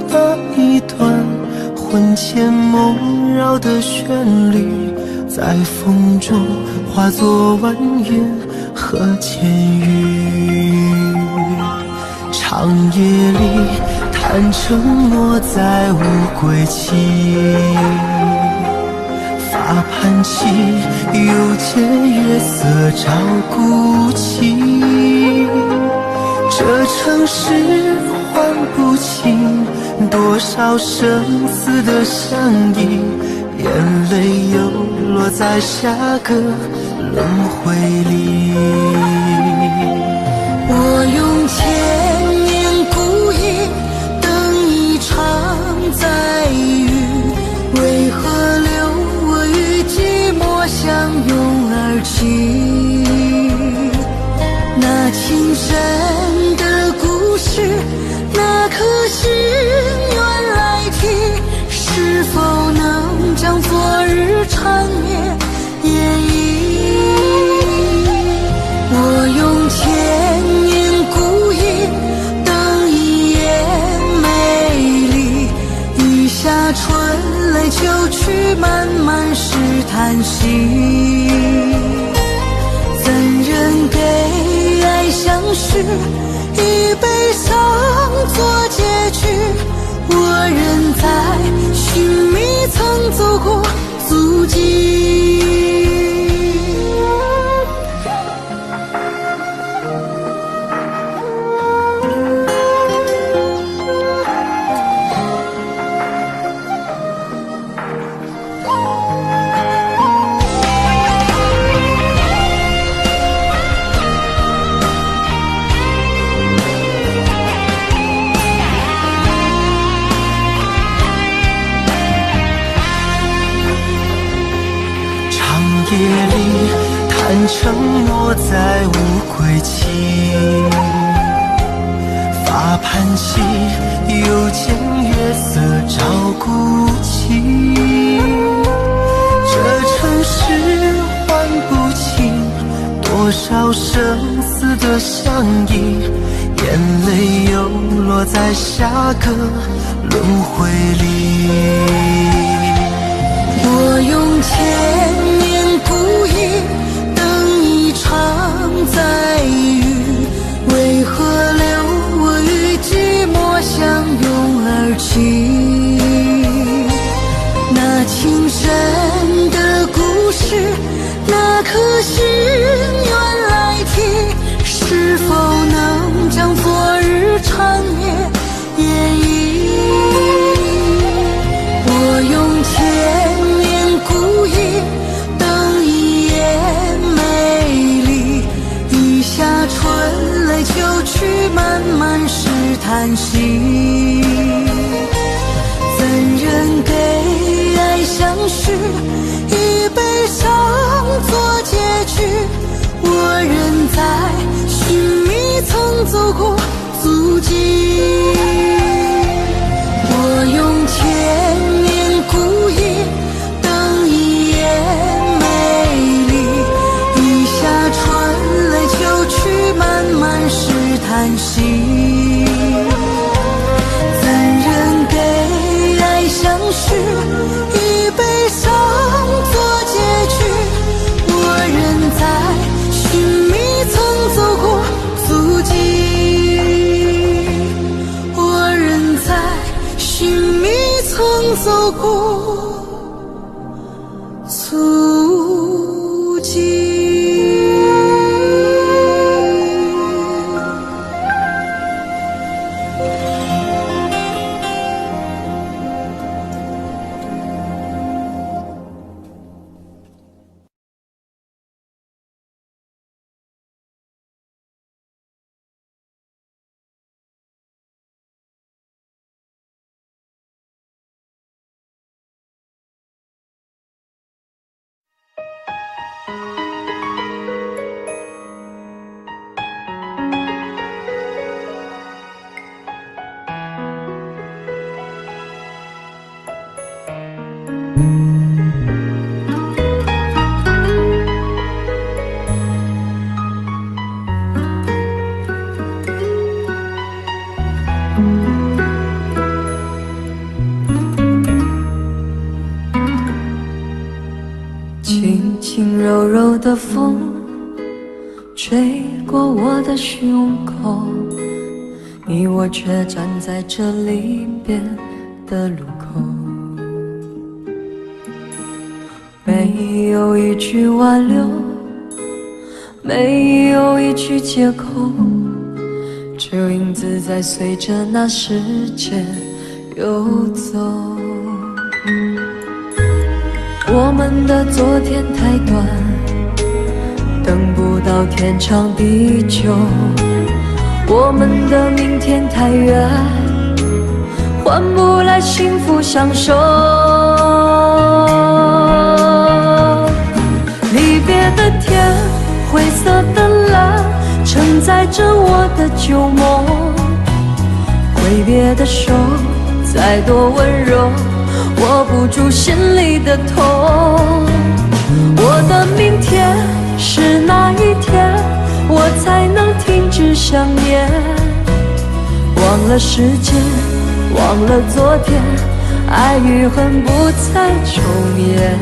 那一段魂牵梦绕的旋律，在风中化作婉言和千语。长夜里谈承诺，再无归期。发盘起，又见月色照孤寂。这城市唤不清多少生死的相依，眼泪又落在下个轮回里。我用千年孤影等一场再遇，为何留我与寂寞相拥而泣？那情深的故事，那颗心愿来替，是否能将昨日缠绵演绎？我用千年孤影等一眼美丽，雨下春来秋去，漫漫是叹息。怎人给爱相许，以悲伤做结局？我仍在寻觅曾走过足迹。夜里谈承诺再无归期，发畔起，又见月色照孤寂。这城市唤不清多少生死的相依，眼泪又落在下个轮回里。我用千年孤影等一场再遇，为何留我与寂寞相拥而泣？那情深的故事，那颗心愿来提，是否能将昨日长夜演绎？我用千年孤影等一夜美丽，一下春泪秋去，漫漫是叹息。怎忍给爱相许，以悲伤做结局？我仍在寻觅曾走过足迹。我用千年孤影等一夜美丽，一下春泪秋去，漫漫是叹息。怎忍给爱相许，以悲伤做结局？我仍在寻觅曾走过足迹，我仍在寻觅曾走过足迹。轻轻柔柔的风吹过我的胸口，你我却站在这离别的路口，没有一句挽留，没有一句借口，只有影子在随着那时间游走。我们的昨天太短，等不到天长地久，我们的明天太远，换不来幸福相守。离别的天，灰色的蓝，承载着我的旧梦。挥别的手，再多温柔，握不住心里的痛。我的明天是哪一天，我才能停止想念？忘了时间，忘了昨天，爱与恨不再重演。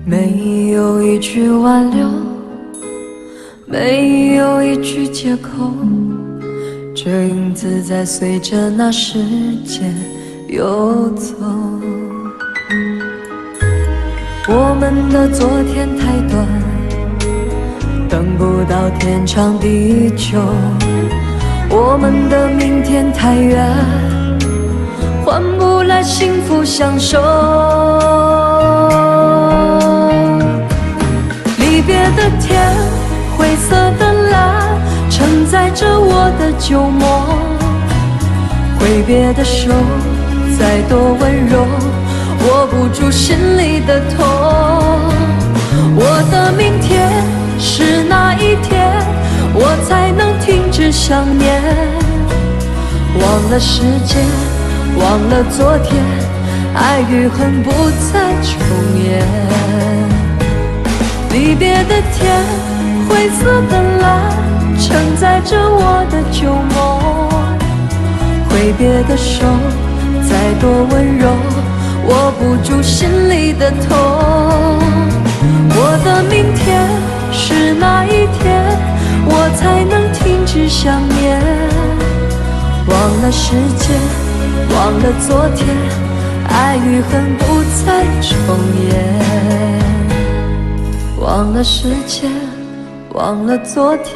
没有一句挽留，没有一句借口，这影子在随着那时间游走。我们的昨天太短，等不到天长地久，我们的明天太远，换不来幸福相守。离别的天，灰色的蓝，承载着我的旧梦。挥别的手，再多温柔，握不住心里的痛。我的明天是哪一天，我才能停止想念？忘了时间，忘了昨天，爱与恨不再重演。离别的天，灰色的蓝，承载着我的旧梦。挥别的手，再多温柔，握不住心里的痛。我的明天是哪一天，我才能停止想念？忘了时间，忘了昨天，爱与恨不再重演。忘了时间，忘了昨天，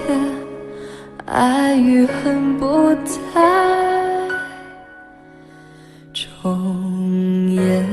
爱与恨不再重演。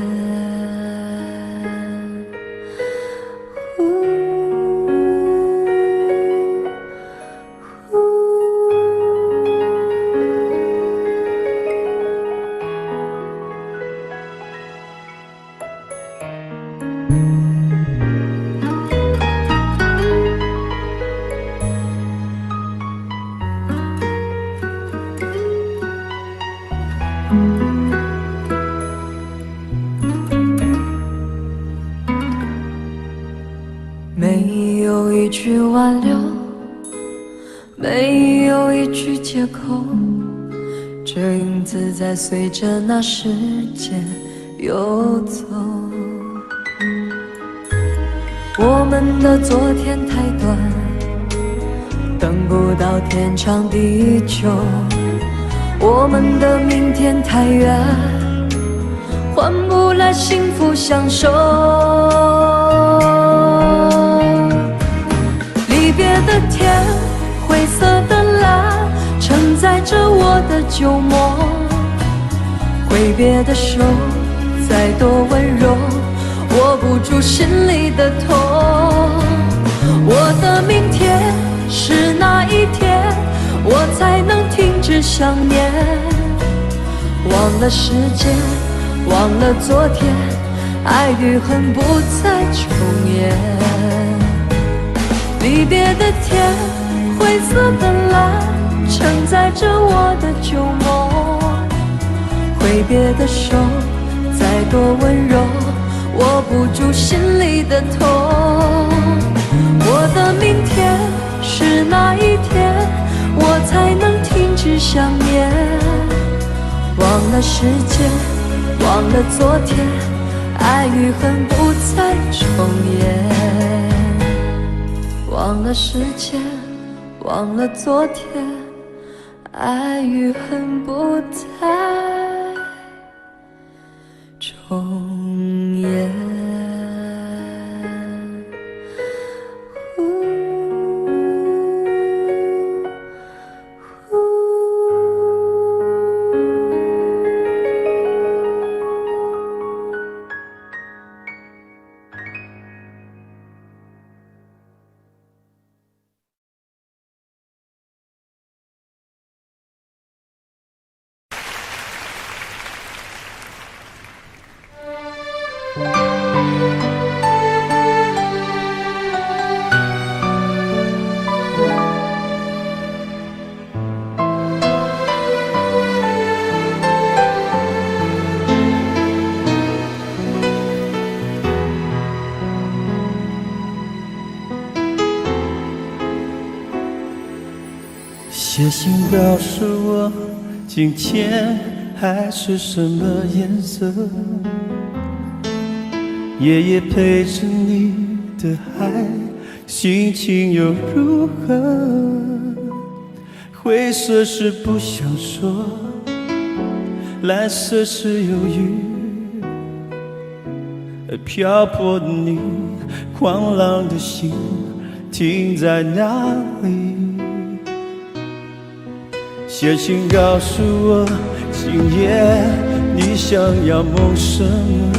没有一句挽留，没有一句借口，这影子在随着那时间游走。我们的昨天太短，等不到天长地久，我们的明天太远，换不来幸福相守。离别的天，灰色的蓝，承载着我的旧梦。挥别的手，再多温柔，握不住心里的痛。我的明天是哪一天，我才能停止想念？忘了时间，忘了昨天，爱与恨不再重演。离别的天，灰色的蓝，承载着我的旧梦。挥别的手，再多温柔，握不住心里的痛。我的明天是哪一天，我才能停止想念？忘了时间，忘了昨天，爱与恨不再重演。忘了时间，忘了昨天，爱与恨不再重演。写信告诉我，今天海是什么颜色？夜夜陪着你的海，心情又如何？灰色是不想说，蓝色是犹豫，漂泊的你，狂浪的心停在哪里？写信告诉我，今夜你想要梦什么？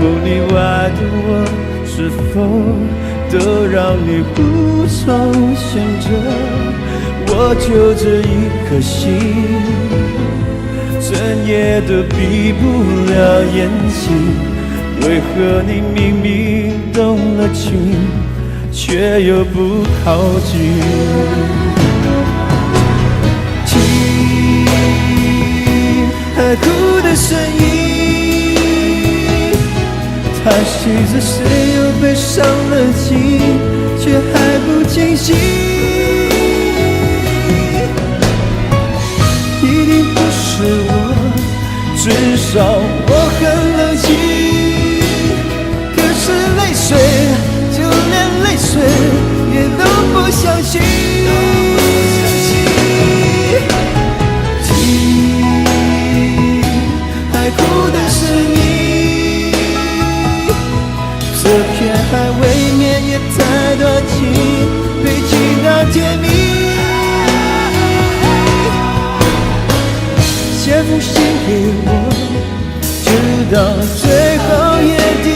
梦里外的我，是否都让你无从选择？我就这一颗心，整夜都闭不了眼睛。为何你明明动了情，却又不靠近？听海哭的声音，叹息着谁又被伤了心，却还不清醒。一定不是我，至少我很冷静。可是泪水，就连泪水也都不相信。听海哭的声音，这片海未免也太多情，被情到甜蜜。写封信给我，直到最后眼底，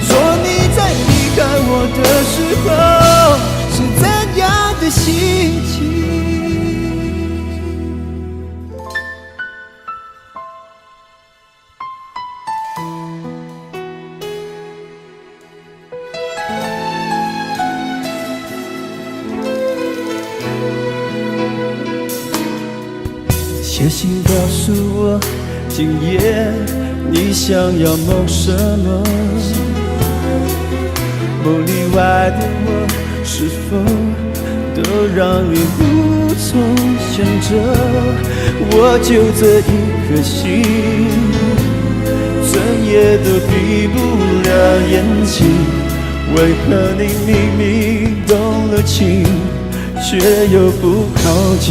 说你在离开我的时候是怎样的心情。写信告诉我，今夜你想要梦什么？梦里外的我，是否都让你无从选择？我就这一颗心，整夜都闭不了眼睛。为何你明明动了情，却又不靠近？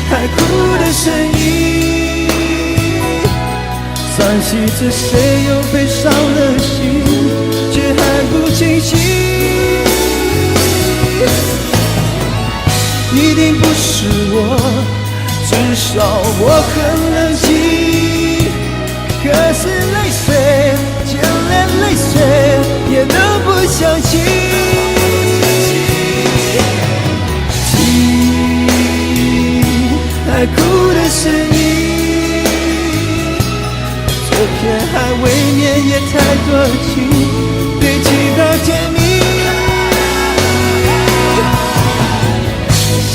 海哭的声音，叹息着谁又被伤了心，却还不清醒。一定不是我，至少我很冷静。可是泪水，就连泪水也都不相信。海哭的声音，这片海未免也太多情，被情到甜蜜。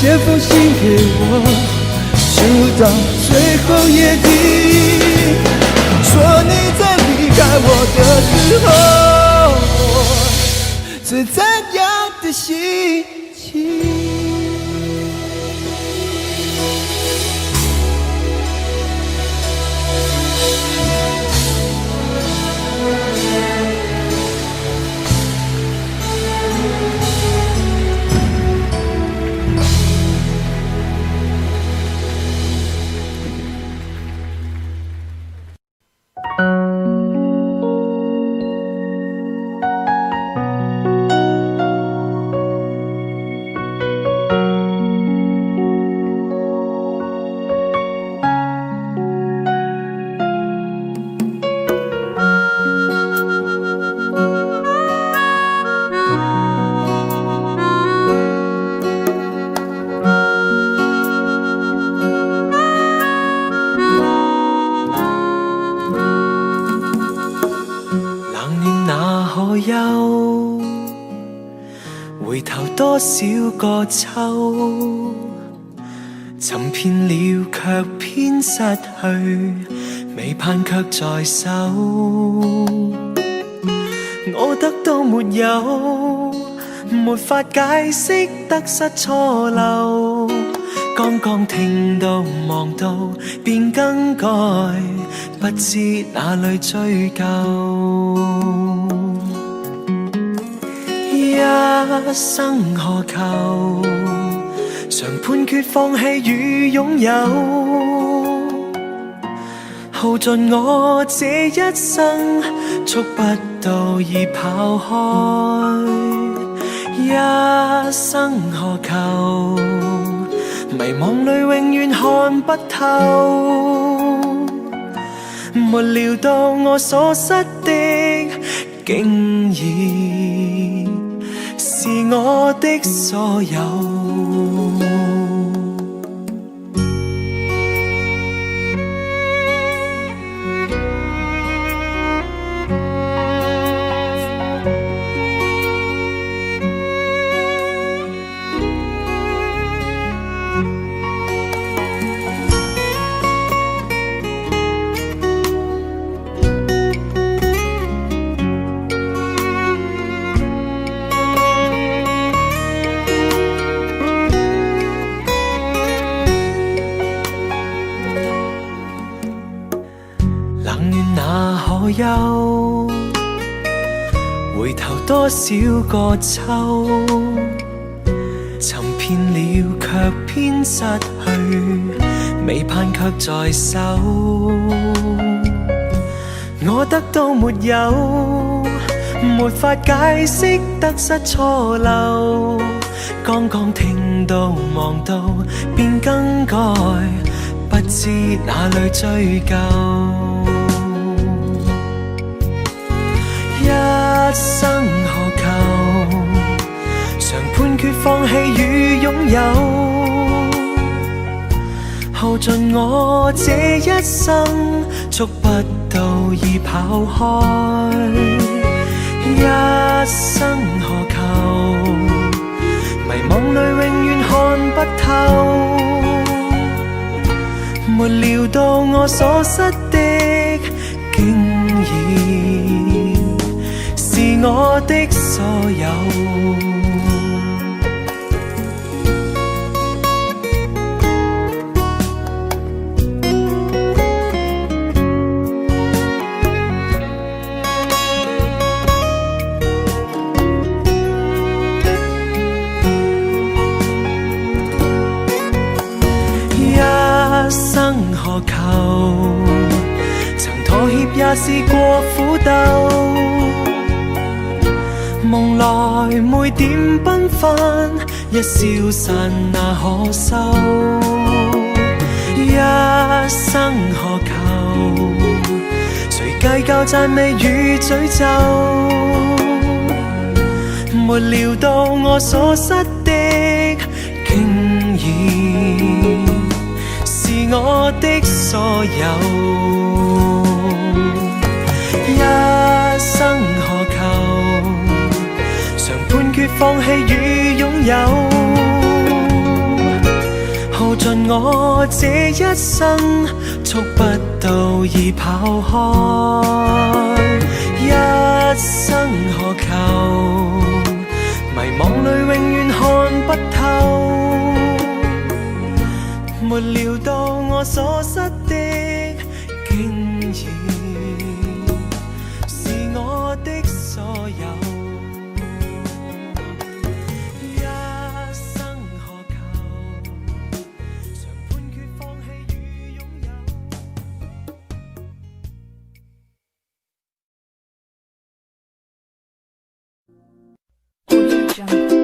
写封信给我，直到最后眼底，说你在离开我的时候是怎样的心情。回頭多少個秋，尋遍了卻偏失去，未盼卻在手。我得到沒有，沒法解釋得失錯漏。剛剛聽到望到便更改，不知哪裏追究。一生何求？常判決放棄與擁有，耗盡我這一生，觸不到已跑開，一生何求？迷惘裏永遠看不透，沒料到我所失的，竟然是我的所有。憂，回頭多少個秋，尋遍了卻偏失去，未盼卻在手。我得到沒有，沒法解釋得失錯漏，剛剛聽到望到便更改，不知哪裏追究。一生何求？常判決放棄與擁有，耗盡我這一生，觸不到已跑開。一生何求？迷惘裏永遠看不透，沒料到我所失的，竟然是我的所有。一生何求？曾妥協也試過苦鬥，夢來每點繽紛，一消散那可收。一生何求？誰計較讚美與詛咒？沒料到我所失的，竟然是我的所有。一生何求？常判決放棄與擁有，耗盡我這一生，觸不到已跑開。一生何求？迷惘裏永遠看不透，沒料到我所失的，竟然是我的所有。Jump.